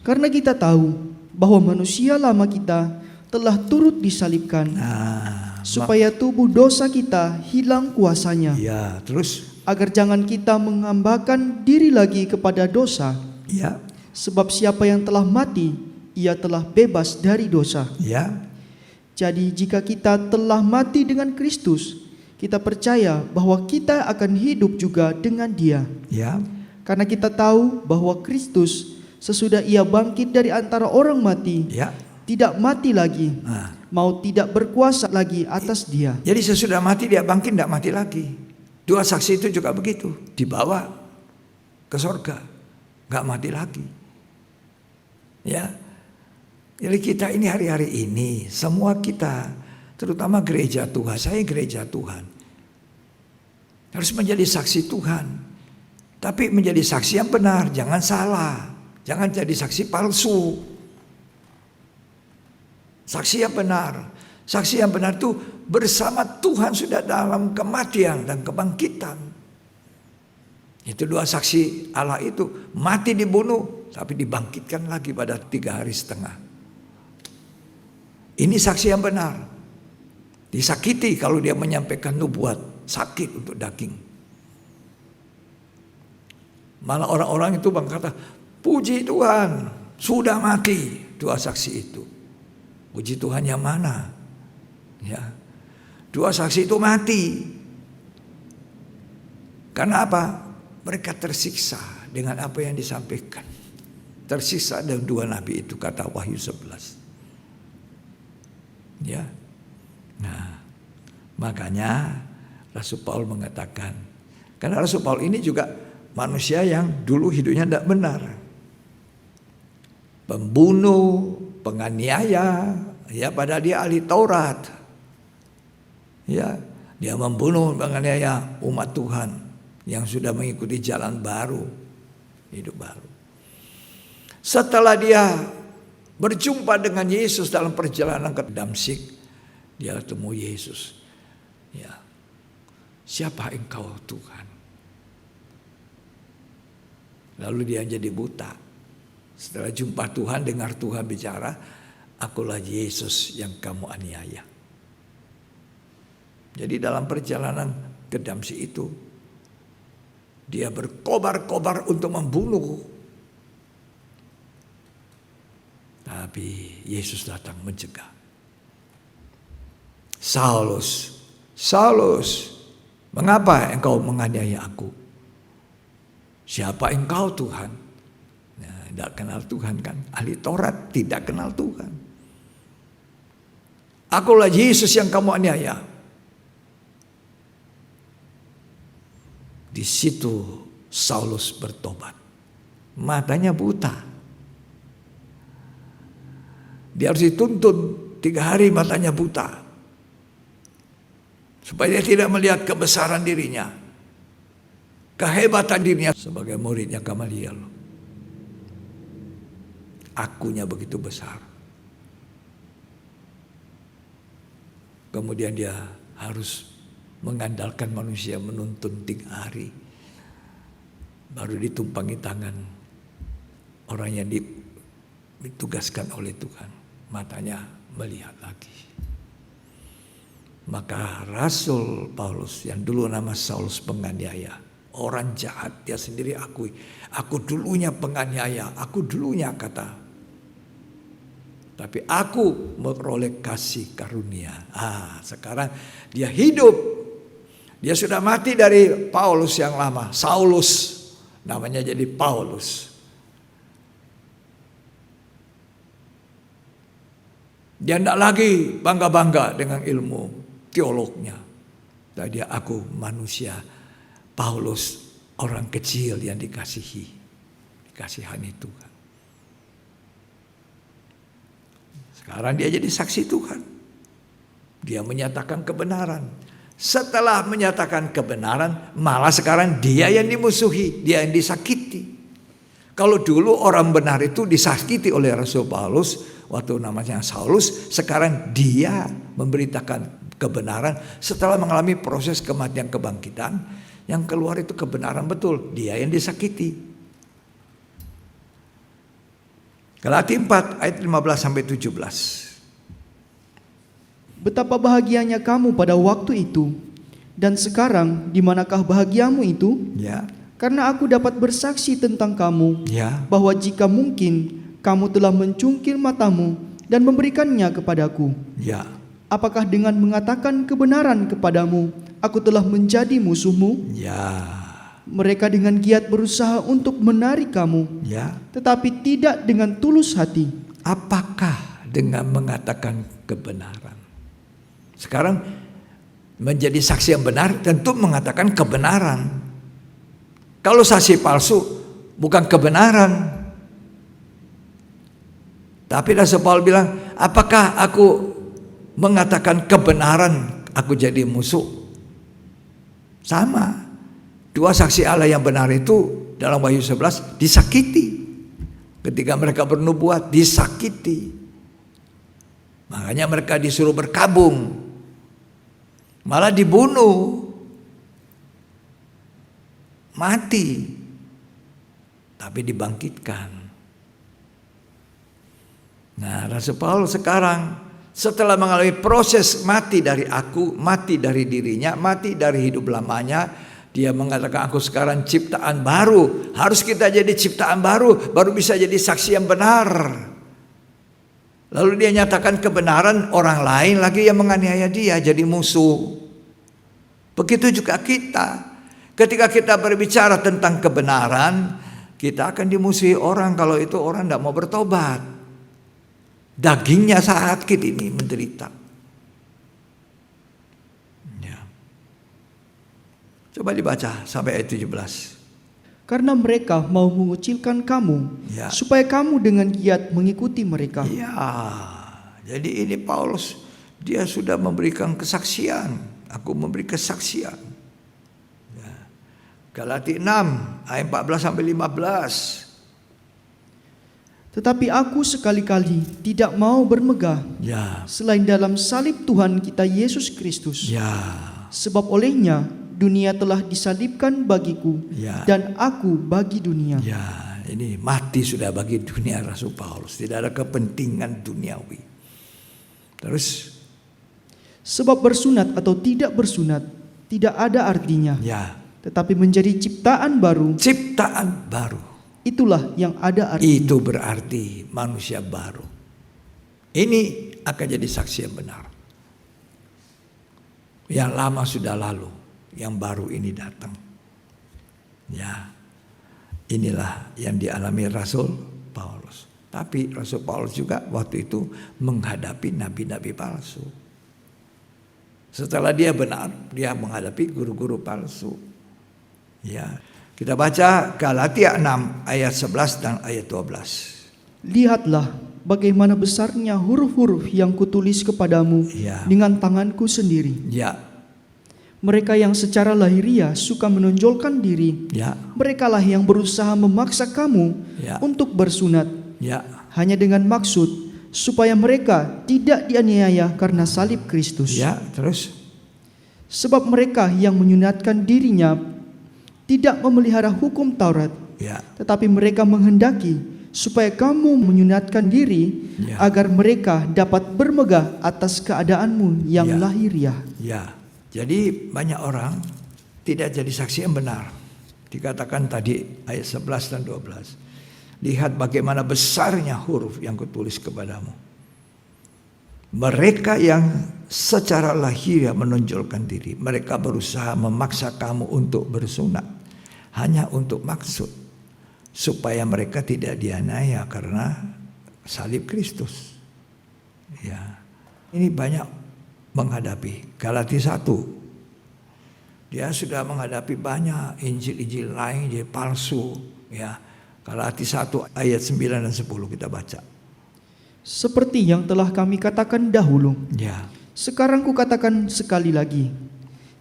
Karena kita tahu bahwa manusia lama kita telah turut disalibkan, Nah, supaya tubuh dosa kita hilang kuasanya, ya, terus. agar jangan kita menghambakan diri lagi kepada dosa. Ya, Sebab siapa yang telah mati, ia telah bebas dari dosa. ya, Jadi jika kita telah mati dengan Kristus, kita percaya bahwa kita akan hidup juga dengan Dia. ya, Karena kita tahu bahwa Kristus sesudah Ia bangkit dari antara orang mati, ya. tidak mati lagi, Nah, mau tidak berkuasa lagi atas Dia. jadi sesudah mati dia bangkit, tidak mati lagi. Dua saksi itu juga begitu, dibawa ke sorga, nggak mati lagi. Ya, jadi kita ini hari-hari ini, semua kita, terutama gereja Tuhan, saya gereja Tuhan, harus menjadi saksi Tuhan. Tapi menjadi saksi yang benar, jangan salah, jangan jadi saksi palsu. Saksi yang benar. Saksi yang benar itu bersama Tuhan sudah dalam kematian dan kebangkitan. Itu dua saksi Allah itu. Mati dibunuh, tapi dibangkitkan lagi pada 3 hari setengah. Ini saksi yang benar. Disakiti kalau dia menyampaikan nubuat. Sakit untuk daging. Malah orang-orang itu berkata, puji Tuhan, sudah mati. Dua saksi itu. Puji Tuhan yang mana? Ya. Dua saksi itu mati. Karena apa? Mereka tersiksa dengan apa yang disampaikan. Tersiksa dengan dua nabi itu, kata Wahyu 11. Ya. Nah, makanya Rasul Paul mengatakan, karena Rasul Paul ini juga manusia yang dulu hidupnya tidak benar. Pembunuh, penganiaya, ya, padahal dia ahli Taurat. Ya, dia membunuh, penganiaya umat Tuhan yang sudah mengikuti jalan baru, hidup baru. Setelah dia berjumpa dengan Yesus dalam perjalanan ke Damsyik, dia ketemu Yesus. Ya, siapa engkau Tuhan? Lalu dia jadi buta. Setelah jumpa Tuhan, dengar Tuhan bicara, akulah Yesus yang kamu aniaya. Jadi dalam perjalanan ke Damsyik itu, dia berkobar-kobar untuk membunuh. Tapi Yesus datang mencegah. Saulus, Saulus, mengapa engkau menganiaya aku? Siapa engkau Tuhan? Nah, tidak kenal Tuhan kan? Ahli Taurat tidak kenal Tuhan. Akulah Yesus yang kamu aniaya. Di situ Saulus bertobat. Matanya buta. Dia harus dituntun 3 hari matanya buta. Supaya dia tidak melihat kebesaran dirinya. Kehebatan dirinya sebagai muridnya Gamaliel. Akunya begitu besar. Kemudian dia harus mengandalkan manusia menuntun 3 hari. Baru ditumpangi tangan orang yang ditugaskan oleh Tuhan. Matanya melihat lagi. Maka Rasul Paulus yang dulu nama Saulus penganiaya, orang jahat, dia sendiri akui, aku dulunya penganiaya, aku dulunya kata. Tapi aku memperoleh kasih karunia. Sekarang dia hidup. Dia sudah mati dari Paulus yang lama, Saulus, namanya jadi Paulus. Dia tidak lagi bangga-bangga dengan ilmu teolognya. Kata dia, aku manusia, Paulus orang kecil yang dikasihani Tuhan. Sekarang dia jadi saksi Tuhan. Dia menyatakan kebenaran. Setelah menyatakan kebenaran, malah sekarang dia yang dimusuhi, dia yang disakiti. Kalau dulu orang benar itu disakiti oleh Rasul Paulus, waktu namanya Saulus, sekarang dia memberitakan kebenaran setelah mengalami proses kematian kebangkitan, yang keluar itu kebenaran betul, dia yang disakiti. Galatia 4 ayat 15 sampai 17. Betapa bahagianya kamu pada waktu itu, dan sekarang di manakah bahagiamu itu? Ya, Karena aku dapat bersaksi tentang kamu, ya, bahwa jika mungkin kamu telah mencungkil matamu dan memberikannya kepadaku. ya, Apakah dengan mengatakan kebenaran kepadamu, aku telah menjadi musuhmu? ya, Mereka dengan giat berusaha untuk menarik kamu, ya. tetapi tidak dengan tulus hati. Apakah dengan mengatakan kebenaran? Sekarang menjadi saksi yang benar tentu mengatakan kebenaran. Kalau saksi palsu bukan kebenaran. Tapi Rasul Paulus bilang, apakah aku mengatakan kebenaran aku jadi musuh? Sama. Dua saksi Allah yang benar itu dalam Wahyu 11 disakiti. Ketika mereka bernubuat disakiti. Makanya mereka disuruh berkabung. Malah dibunuh. Mati. Tapi dibangkitkan. Nah, Rasul Paulus sekarang setelah mengalami proses mati dari aku, mati dari dirinya, mati dari hidup lamanya, dia mengatakan aku sekarang ciptaan baru. Harus kita jadi ciptaan baru, baru bisa jadi saksi yang benar. Lalu dia nyatakan kebenaran, orang lain lagi yang menganiaya dia jadi musuh. Begitu juga kita. Ketika kita berbicara tentang kebenaran, kita akan dimusuhi orang kalau itu orang tidak mau bertobat. Dagingnya sakit ini, menderita. Ya. Coba dibaca sampai ayat 17. Karena mereka mau mengucilkan kamu, Ya. supaya kamu dengan giat mengikuti mereka. Ya, jadi ini Paulus, dia sudah memberikan kesaksian. Aku memberi kesaksian. Ya. Galatia 6 ayat 14 sampai 15. Tetapi aku sekali-kali tidak mau bermegah Ya, selain dalam salib Tuhan kita Yesus Kristus. ya, Sebab olehnya dunia telah disalibkan bagiku, ya. dan aku bagi dunia. Ya, ini mati sudah bagi dunia Rasul Paulus. Tidak ada kepentingan duniawi. Terus, Sebab bersunat atau tidak bersunat tidak ada artinya, ya, tetapi menjadi ciptaan baru, ciptaan baru. itulah yang ada artinya. Itu berarti manusia baru. Ini akan jadi saksi yang benar. Yang lama sudah lalu, yang baru ini datang. Ya, inilah yang dialami Rasul Paulus. Tapi Rasul Paulus juga waktu itu menghadapi nabi-nabi palsu. Setelah dia benar, dia menghadapi guru-guru palsu. Ya, kita baca Galatia 6 ayat 11 dan ayat 12. Lihatlah bagaimana besarnya huruf-huruf yang kutulis kepadamu Ya. dengan tanganku sendiri. Ya, Mereka yang secara lahiriah suka menonjolkan diri, ya, merekalah yang berusaha memaksa kamu Ya. untuk bersunat, ya, hanya dengan maksud supaya mereka tidak dianiaya karena salib Kristus. ya, terus. Sebab mereka yang menyunatkan dirinya tidak memelihara hukum Taurat, Ya, tetapi mereka menghendaki supaya kamu menyunatkan diri Ya. agar mereka dapat bermegah atas keadaanmu yang Ya. lahiriah. ya. Jadi banyak orang tidak jadi saksi yang benar. Dikatakan tadi ayat 11 dan 12. Lihat bagaimana besarnya huruf yang kutulis kepadamu. Mereka yang secara lahiriah menonjolkan diri, mereka berusaha memaksa kamu untuk bersunat hanya untuk maksud supaya mereka tidak dianiaya karena salib Kristus. Ya, ini banyak menghadapi. Galatia 1 Dia sudah menghadapi banyak injil-injil lain jadi palsu, ya. Galatia 1 ayat 9 dan 10 kita baca. Seperti yang telah kami katakan dahulu, Ya. sekarang kukatakan sekali lagi,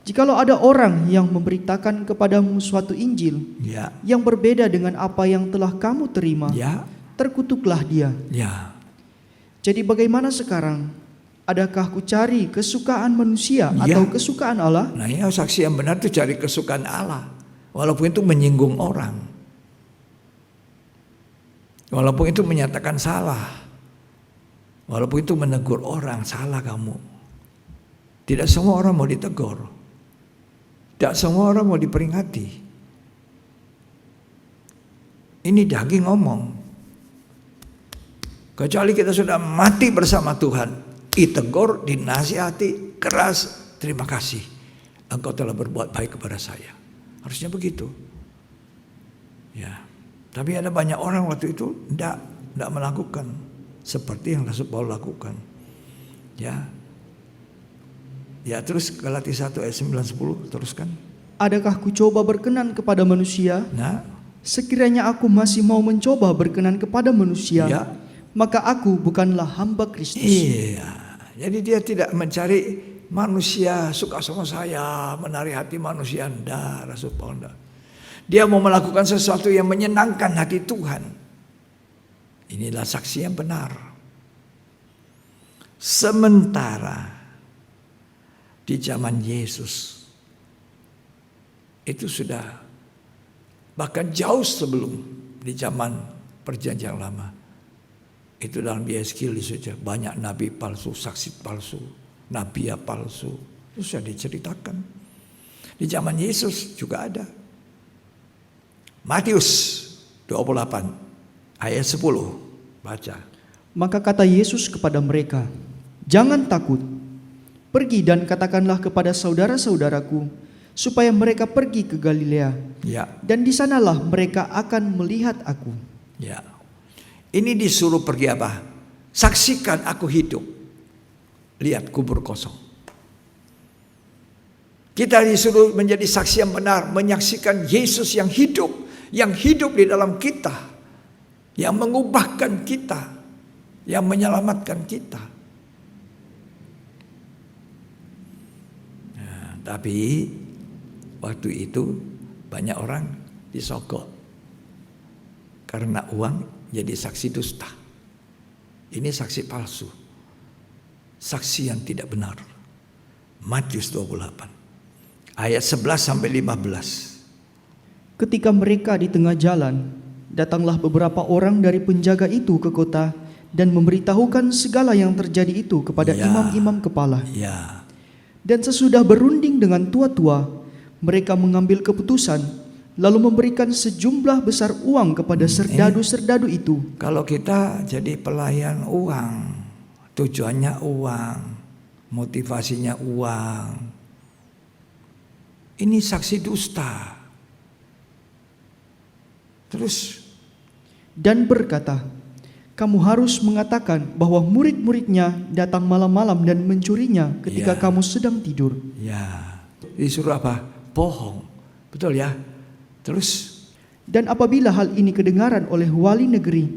jikalau ada orang yang memberitakan kepadamu suatu Injil Ya. yang berbeda dengan apa yang telah kamu terima, Ya. terkutuklah dia. Ya. Jadi bagaimana sekarang? Adakah ku cari kesukaan manusia atau kesukaan Allah? Nah, ya, saksi yang benar itu cari kesukaan Allah. Walaupun itu menyinggung orang. Walaupun itu menyatakan salah. Walaupun itu menegur orang, salah kamu. Tidak semua orang mau ditegur. Tidak semua orang mau diperingati. Ini daging ngomong. Kecuali kita sudah mati bersama Tuhan. Ditegur, dinasihati, keras. Terima kasih. Engkau telah berbuat baik kepada saya. Harusnya begitu. Ya. Tapi ada banyak orang waktu itu tidak melakukan seperti yang Rasul Paulus lakukan. Ya. Ya, terus Galatia 1 ayat 9 10 teruskan. Adakah ku coba berkenan kepada manusia? Nah, Sekiranya aku masih mau mencoba berkenan kepada manusia, ya. maka aku bukanlah hamba Kristus. Iya. Jadi dia tidak mencari manusia suka sama saya, menarik hati manusia. Enggak, Rasul Paulus enggak. Dia mau melakukan sesuatu yang menyenangkan hati Tuhan. Inilah saksi yang benar. Sementara di zaman Yesus itu sudah bahkan jauh sebelum di zaman Perjanjian Lama. Itu dalam Yeskiel saja banyak nabi palsu, saksi palsu, nabi palsu. Itu sudah diceritakan. Di zaman Yesus juga ada. Matius 28 ayat 10 baca. Maka kata Yesus kepada mereka, jangan takut. Pergi dan katakanlah kepada saudara-saudaraku supaya mereka pergi ke Galilea. Ya. Dan di sanalah mereka akan melihat aku. Ya. Ini disuruh pergi apa? Saksikan aku hidup. Lihat kubur kosong. Kita disuruh menjadi saksi yang benar, menyaksikan Yesus yang hidup di dalam kita, yang mengubahkan kita, yang menyelamatkan kita. Nah, tapi waktu itu banyak orang disogok karena uang, jadi saksi dusta. Ini saksi palsu, saksi yang tidak benar. Matius 28 ayat 11 sampai 15. Ketika mereka di tengah jalan, datanglah beberapa orang dari penjaga itu ke kota dan memberitahukan segala yang terjadi itu kepada imam-imam kepala. Ya. Dan sesudah berunding dengan tua-tua, mereka mengambil keputusan, lalu memberikan sejumlah besar uang kepada serdadu-serdadu itu. Kalau kita jadi pelayan uang, tujuannya uang, motivasinya uang. Ini saksi dusta. Terus Dan berkata, kamu harus mengatakan bahwa murid-muridnya datang malam-malam dan mencurinya ketika kamu sedang tidur. ya, disuruh apa? Bohong. Betul ya? Terus Dan apabila hal ini kedengaran oleh wali negeri,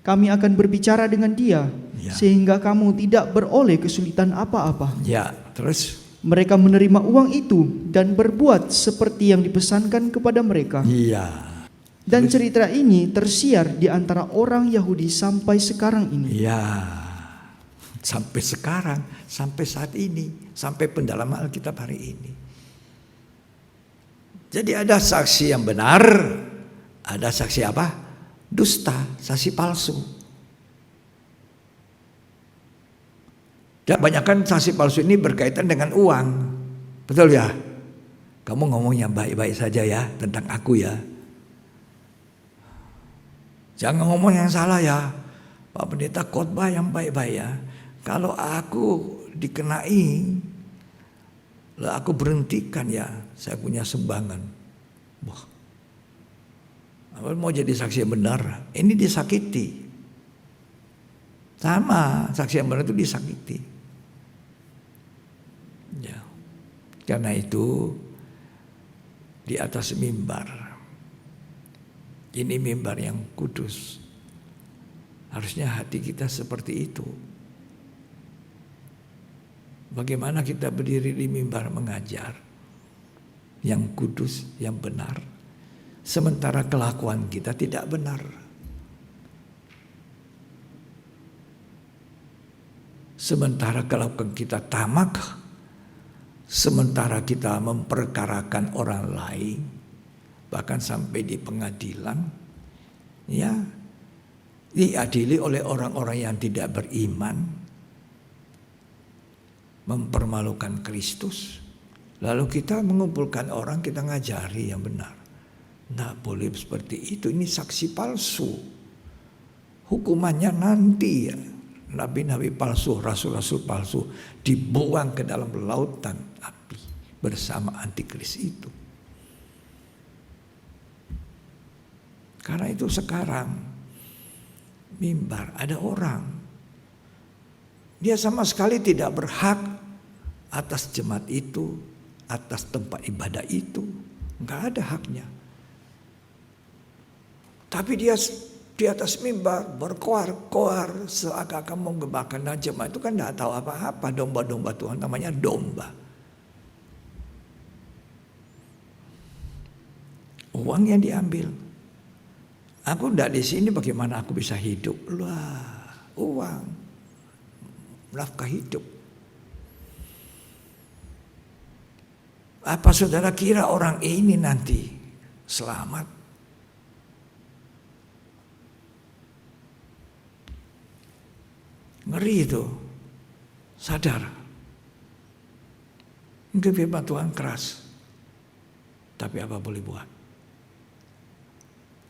kami akan berbicara dengan dia, sehingga kamu tidak beroleh kesulitan apa-apa. ya, terus Mereka menerima uang itu dan berbuat seperti yang dipesankan kepada mereka. iya. Dan cerita ini tersiar di antara orang Yahudi sampai sekarang ini. Ya, sampai sekarang, sampai saat ini, sampai pendalaman Alkitab hari ini. Jadi ada saksi yang benar, ada saksi apa? Dusta, saksi palsu. Dan banyakkan saksi palsu ini berkaitan dengan uang. Betul ya? Kamu ngomongnya baik-baik saja ya tentang aku ya. Jangan ngomong yang salah ya. Pak Pendeta khotbah yang baik-baik ya. Kalau aku dikenai, lah aku berhentikan ya. Saya punya sumbangan. Wah, mau jadi saksi yang benar. Ini disakiti. Sama, saksi yang benar itu disakiti. Ya. Karena itu di atas mimbar. Ini mimbar yang kudus. Harusnya hati kita seperti itu. Bagaimana kita berdiri di mimbar mengajar yang kudus, yang benar, sementara kelakuan kita tidak benar. Sementara kelakuan kita tamak, sementara kita memperkarakan orang lain, bahkan sampai di pengadilan, ya, diadili oleh orang-orang yang tidak beriman, mempermalukan Kristus. Lalu kita mengumpulkan orang, kita ngajari yang benar. Nggak boleh seperti itu, ini saksi palsu. Hukumannya nanti ya. Nabi-nabi palsu, rasul-rasul palsu dibuang ke dalam lautan api bersama antikris itu. Karena itu sekarang mimbar ada orang, dia sama sekali tidak berhak atas jemaat itu, atas tempat ibadah itu, nggak ada haknya. Tapi dia di atas mimbar berkoar-koar seakan-akan menggembalakan. Nah, jemaat itu kan tidak tahu apa-apa, domba-domba Tuhan, namanya domba. Uang yang diambil. Aku tidak di sini, bagaimana aku bisa hidup? Lah, uang, nafkah hidup. Apa saudara kira orang ini nanti selamat? Ngeri itu, sadar. Mungkin firman Tuhan keras, tapi apa boleh buat?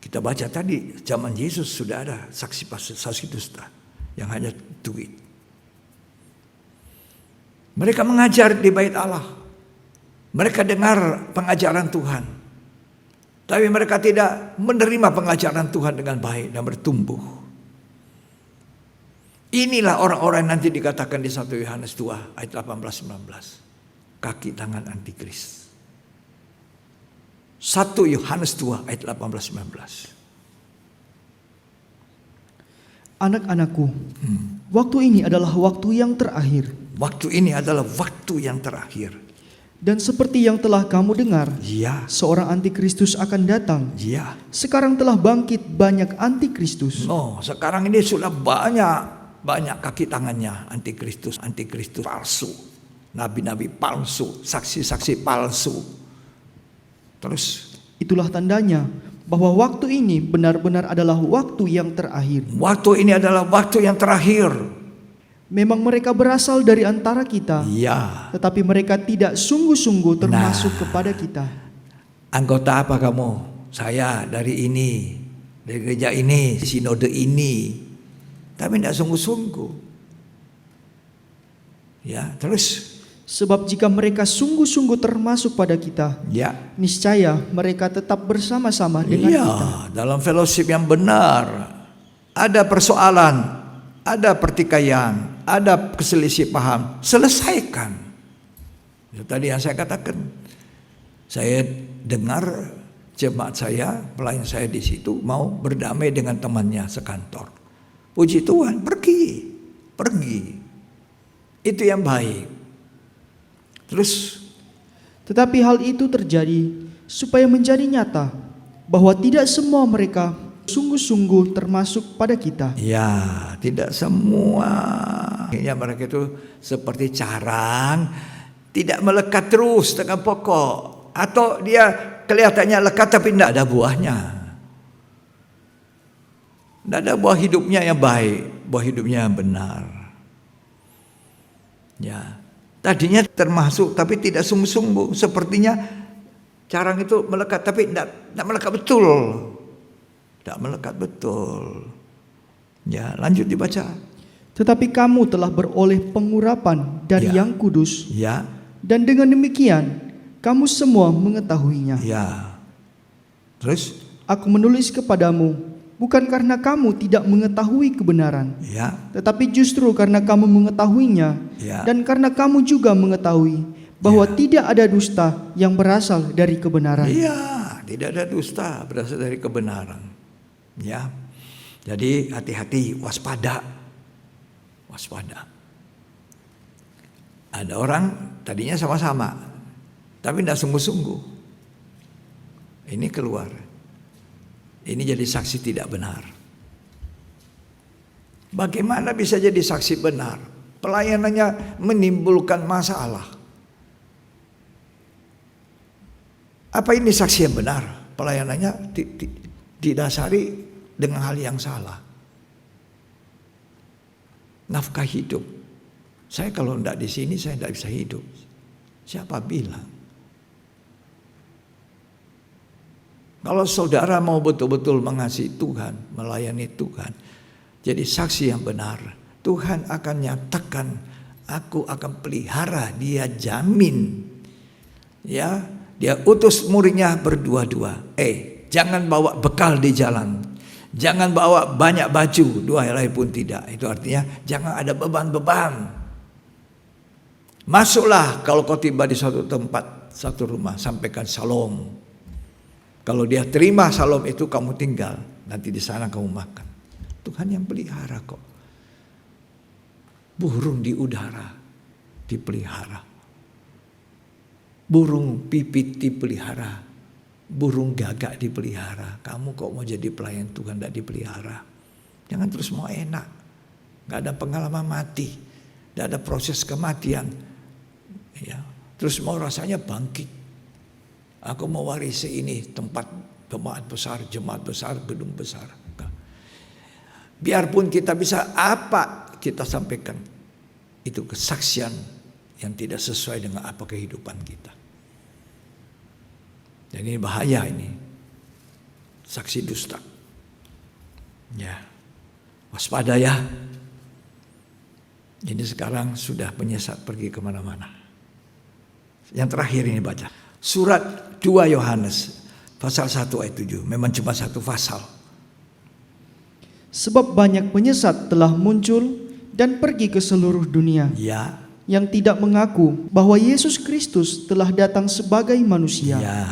Kita baca tadi, zaman Yesus sudah ada saksi dusta yang hanya duit. Mereka mengajar di bait Allah, mereka dengar pengajaran Tuhan, tapi mereka tidak menerima pengajaran Tuhan dengan baik dan bertumbuh. Inilah orang-orang nanti dikatakan di 1 Yohanes 2 ayat 18-19. Kaki tangan antikris. 1 Yohanes 2 ayat 18-19. Anak-anakku, waktu ini adalah waktu yang terakhir. Waktu ini adalah waktu yang terakhir. Dan seperti yang telah kamu dengar, Ya, seorang antikristus akan datang. ya. Sekarang telah bangkit banyak antikristus. No, sekarang ini sudah banyak kaki tangannya antikristus palsu, nabi-nabi palsu, saksi-saksi palsu. Terus Itulah tandanya bahwa waktu ini benar-benar adalah waktu yang terakhir. waktu ini adalah waktu yang terakhir. Memang mereka berasal dari antara kita, Ya, tetapi mereka tidak sungguh-sungguh termasuk kepada kita. anggota apa kamu? Saya dari ini, dari gereja ini, sinode ini. Tapi tidak sungguh-sungguh. Ya, terus. Sebab jika mereka sungguh-sungguh termasuk pada kita, Ya, niscaya mereka tetap bersama-sama dengan iya, kita. dalam fellowship yang benar. Ada persoalan, ada pertikaian, ada keselisih paham, selesaikan. Itu tadi yang saya katakan. Saya dengar jemaat saya, pelayan saya di situ mau berdamai dengan temannya sekantor. Puji Tuhan, pergi. Itu yang baik. Terus, Tetapi hal itu terjadi supaya menjadi nyata bahwa tidak semua mereka sungguh-sungguh termasuk pada kita. ya, tidak semua. Ya, mereka itu seperti carang, tidak melekat terus dengan pokok. Atau dia kelihatannya lekat tapi tidak ada buahnya. Tidak ada buah hidupnya yang baik, buah hidupnya yang benar. Ya, tadinya termasuk tapi tidak sungguh-sungguh. Sepertinya carang itu melekat tapi tidak melekat betul. Tidak melekat betul. Ya, lanjut dibaca. Tetapi kamu telah beroleh pengurapan dari Ya. Yang Kudus, Ya, dan dengan demikian kamu semua mengetahuinya. ya. Terus, Aku menulis kepadamu bukan karena kamu tidak mengetahui kebenaran, ya, tetapi justru karena kamu mengetahuinya, ya. dan karena kamu juga mengetahui bahwa tidak ada dusta yang berasal dari kebenaran. Iya, tidak ada dusta berasal dari kebenaran. Ya. Jadi hati-hati, waspada. Waspada. Ada orang tadinya sama-sama, tapi tidak sungguh-sungguh. Ini keluar. Ini jadi saksi tidak benar. Bagaimana bisa jadi saksi benar? Pelayanannya menimbulkan masalah. Apa ini saksi yang benar? Pelayanannya didasari dengan hal yang salah. Nafkah hidup. Saya kalau tidak di sini saya tidak bisa hidup. Siapa bilang? Kalau saudara mau betul-betul mengasihi Tuhan, melayani Tuhan, jadi saksi yang benar, Tuhan akan nyatakan, aku akan pelihara, dia jamin. Ya, dia utus muridnya berdua-dua. Jangan bawa bekal di jalan. Jangan bawa banyak baju, dua helai pun tidak. Itu artinya jangan ada beban-beban. Masuklah kalau kau tiba di suatu tempat, satu rumah, sampaikan salam. Kalau dia terima salam itu, kamu tinggal. Nanti di sana kamu makan. Tuhan yang pelihara kok. Burung di udara dipelihara. Burung pipit dipelihara. Burung gagak dipelihara. Kamu kok mau jadi pelayan Tuhan tidak dipelihara? Jangan terus mau enak. Gak ada pengalaman mati. Gak ada proses kematian. Ya, terus mau rasanya bangkit. Aku mau warisi ini, tempat jemaat besar, gedung besar. Biarpun kita bisa apa kita sampaikan, itu kesaksian yang tidak sesuai dengan apa kehidupan kita. Dan ini bahaya ini, saksi dusta. Ya, waspada ya. Ini sekarang sudah penyesat pergi kemana-mana. Yang terakhir ini baca. Surat 2 Yohanes pasal 1 ayat 7. Memang cuma satu pasal. Sebab banyak penyesat telah muncul dan pergi ke seluruh dunia. Ya. Yang tidak mengaku bahwa Yesus Kristus telah datang sebagai manusia. Ya.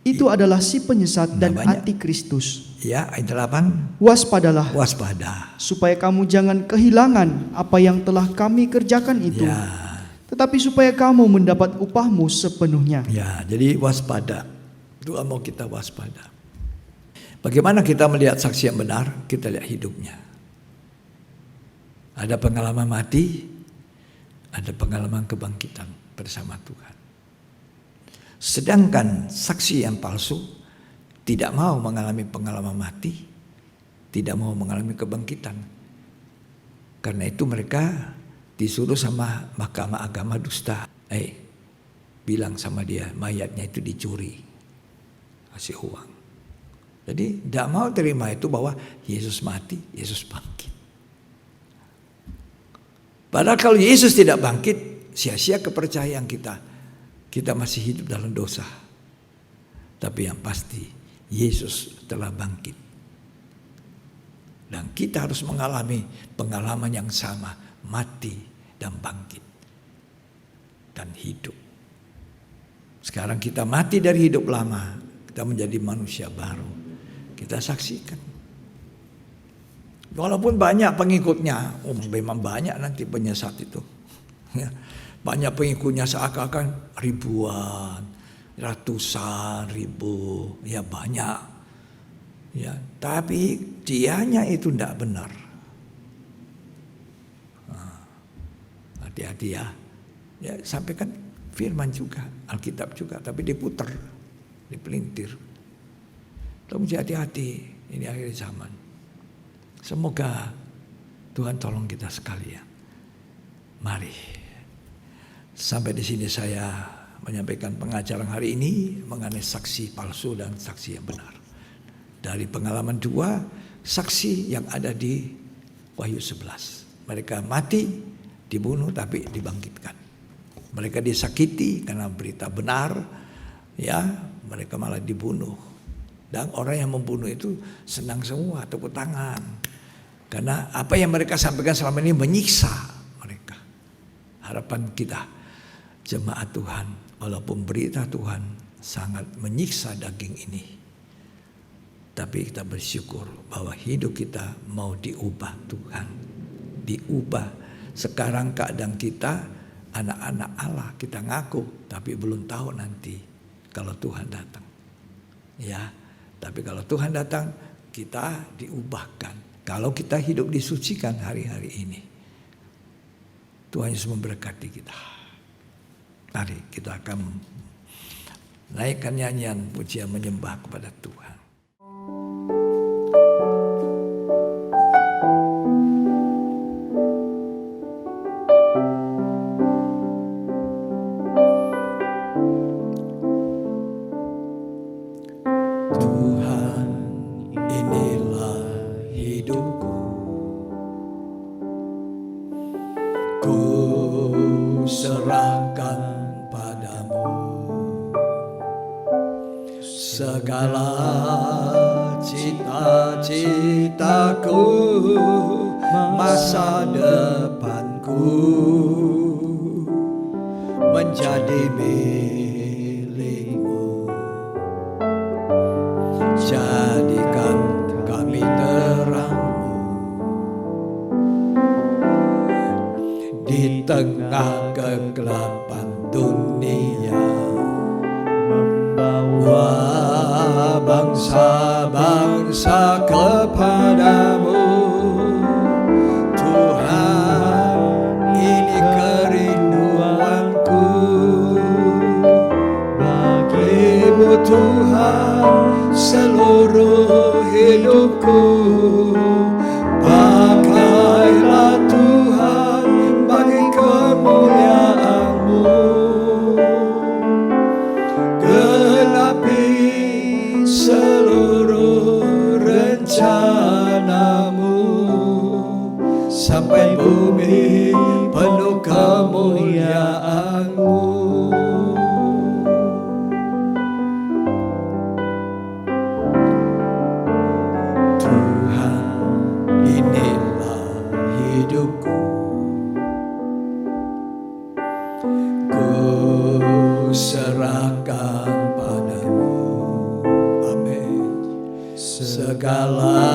Itu adalah si penyesat dan banyak. antikristus. Ya, ayat 8. Waspadalah. Waspada. Supaya kamu jangan kehilangan apa yang telah kami kerjakan itu. Ya. Tetapi supaya kamu mendapat upahmu sepenuhnya. Ya, jadi waspada. Doa mau kita waspada. Bagaimana kita melihat saksi yang benar? Kita lihat hidupnya. Ada pengalaman mati, ada pengalaman kebangkitan bersama Tuhan. Sedangkan saksi yang palsu tidak mau mengalami pengalaman mati, tidak mau mengalami kebangkitan. Karena itu mereka disuruh sama mahkamah agama dusta. Bilang sama dia mayatnya itu dicuri. Kasih uang. Jadi tidak mau terima itu bahwa Yesus mati, Yesus bangkit. Padahal kalau Yesus tidak bangkit, sia-sia kepercayaan kita. Kita masih hidup dalam dosa. Tapi yang pasti Yesus telah bangkit. Dan kita harus mengalami pengalaman yang sama, mati dan bangkit dan hidup. Sekarang kita mati dari hidup lama, kita menjadi manusia baru. Kita saksikan. Walaupun banyak pengikutnya, memang banyak nanti penyesat itu. Ya, banyak pengikutnya seakan-akan ribuan, ratusan ribu, ya banyak. Ya, tapi dianya itu tidak benar. Hati-hati ya. Ya, sampaikan firman juga, Alkitab juga, tapi diputar, dipelintir. Tolong hati-hati, ini akhir zaman. Semoga Tuhan tolong kita sekalian. Mari. Sampai di sini saya menyampaikan pengajaran hari ini mengenai saksi palsu dan saksi yang benar. Dari pengalaman 2, saksi yang ada di Wahyu 11. Mereka mati, dibunuh tapi dibangkitkan. Mereka disakiti karena berita benar, ya, mereka malah dibunuh. Dan orang yang membunuh itu senang semua, tepuk tangan. Karena apa yang mereka sampaikan selama ini menyiksa mereka. Harapan kita Jemaat Tuhan, walaupun berita Tuhan sangat menyiksa daging ini, tapi kita bersyukur bahwa hidup kita mau diubah Tuhan. Diubah. Sekarang keadaan kita anak-anak Allah, kita ngaku, tapi belum tahu nanti kalau Tuhan datang. Ya, tapi kalau Tuhan datang, kita diubahkan. Kalau kita hidup disucikan hari-hari ini, Tuhan Yesus memberkati kita. Mari kita akan naikkan nyanyian pujian menyembah kepada Tuhan. Tuhan, inilah hidupku, ku serahkan padamu segala cita-citaku, masa depanku menjadi milikmu. Jadikan kami terangmu di tengah kegelapan dunia, membawa bangsa-bangsa kepadamu. Tuhan, ini kerinduanku bagimu Tuhan, seluruh hidupku. Pakailah Tuhan bagi kemuliaan-Mu, genapi seluruh rencana-Mu, sampai bumi penuh kemuliaan-Mu. Tuhan, inilah hidupku, ku serahkan padamu. Amin. Segala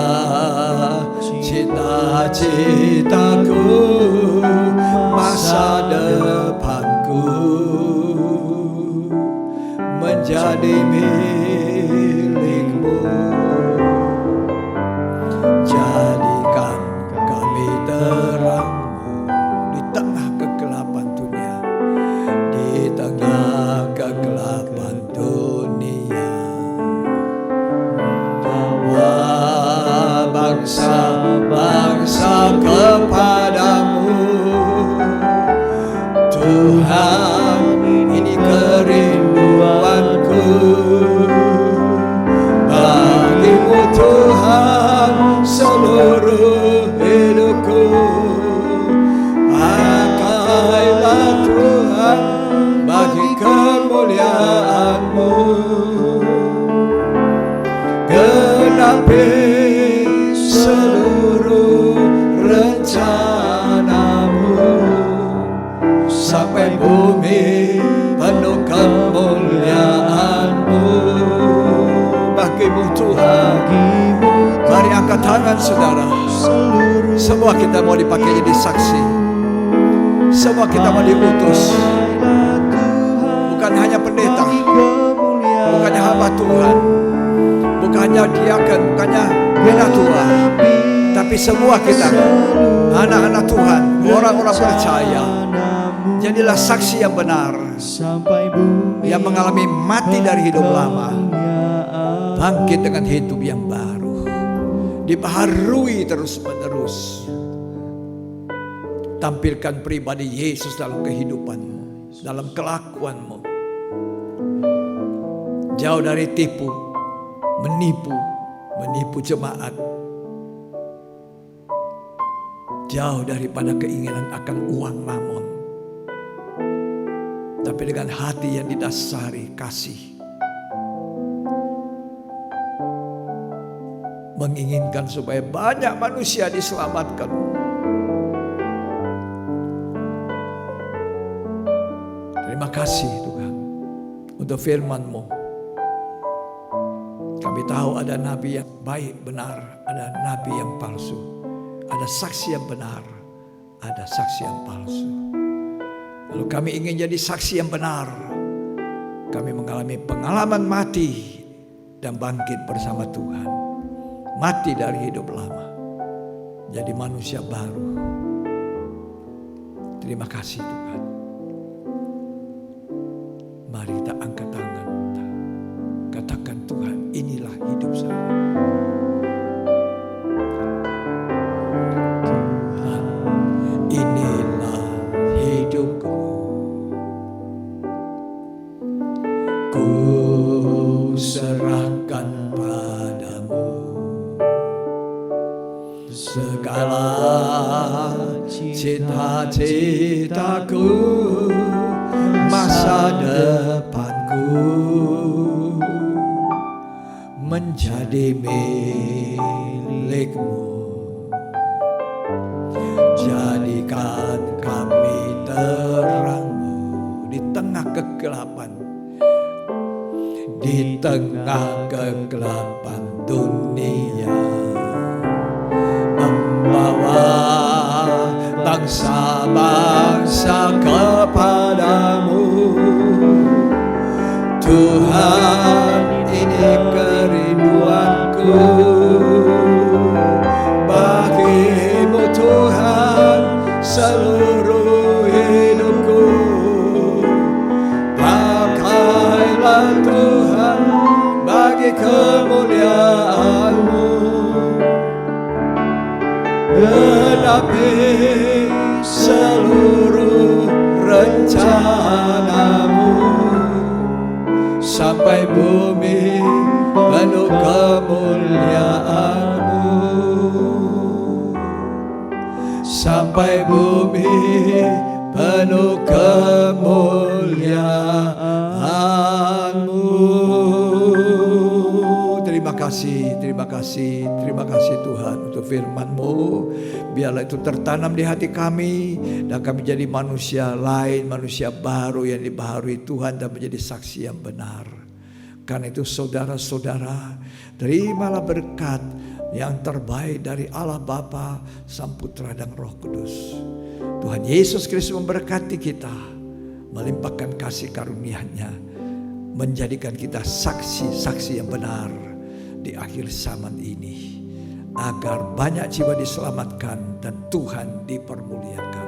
cita-citaku, masa depanku menjadi milikmu. Jadikan kami terangmu di tengah kegelapan dunia, di tengah kegelapan dunia. Bawa bangsa-bangsa kepadamu. Tuhan, ini kerinduanku bagimu Tuhan, seluruh hidupku. Pakailah Tuhan bagi kemuliaan-Mu, genapi seluruh rencana-Mu, sampai bumi penuh kemuliaan-Mu. Bagimu Tuhan, mari angkat tangan saudara. Semua kita mau dipakai jadi saksi, semua kita mau diutus. Bukan hanya pendeta, bukannya hamba Tuhan, bukannya diaken, bukannya bina Tuhan, tapi semua kita anak-anak Tuhan, orang-orang percaya. Jadilah saksi yang benar, yang mengalami mati dari hidup lama, bangkit dengan hidup yang baru, dibaharui terus-menerus. Tampilkan pribadi Yesus dalam kehidupanmu, dalam kelakuanmu. Jauh dari tipu, menipu jemaat. Jauh daripada keinginan akan uang mamon, tapi dengan hati yang didasari kasih, menginginkan supaya banyak manusia diselamatkan. Terima kasih Tuhan untuk firman-Mu. Kami tahu ada nabi yang baik benar, ada nabi yang palsu, ada saksi yang benar, ada saksi yang palsu. Lalu kami ingin jadi saksi yang benar. Kami mengalami pengalaman mati dan bangkit bersama Tuhan. Mati dari hidup lama, jadi manusia baru. Terima kasih Tuhan. Mari kita angkat tangan kita. Katakan, Tuhan, inilah hidup saya. Tuhan, inilah hidupku. Ku serahkan padamu segala cita-citaku, masa depanku menjadi milikmu. Jadikan kami terangmu di tengah kegelapan, di tengah kegelapan dunia, membawa bangsa-bangsa kepadamu. Tuhan, ini kerinduanku bagimu Tuhan, seluruh hidupku. Pakailah Tuhan bagi kemuliaan-Mu. Genapi seluruh rencana-Mu, sampai bumi penuh kemuliaan-Mu, sampai bumi penuh kemuliaan-Mu. Terima kasih Tuhan untuk firman-Mu. Biarlah itu tertanam di hati kami dan kami jadi manusia lain, manusia baru yang dibaharui Tuhan dan menjadi saksi yang benar. Karena itu saudara-saudara, terimalah berkat yang terbaik dari Allah Bapa, Sang Putra dan Roh Kudus. Tuhan Yesus Kristus memberkati kita, melimpahkan kasih karunia-Nya, menjadikan kita saksi-saksi yang benar di akhir zaman ini, agar banyak jiwa diselamatkan dan Tuhan dipermuliakan.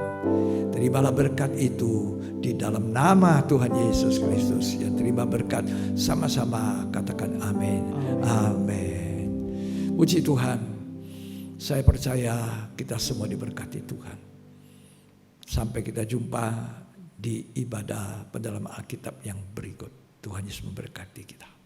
Terimalah berkat itu di dalam nama Tuhan Yesus Kristus. Yang terima berkat sama-sama katakan amin. Amin. Puji Tuhan. Saya percaya kita semua diberkati Tuhan. Sampai kita jumpa di ibadah pendalaman Alkitab yang berikut. Tuhan Yesus memberkati kita.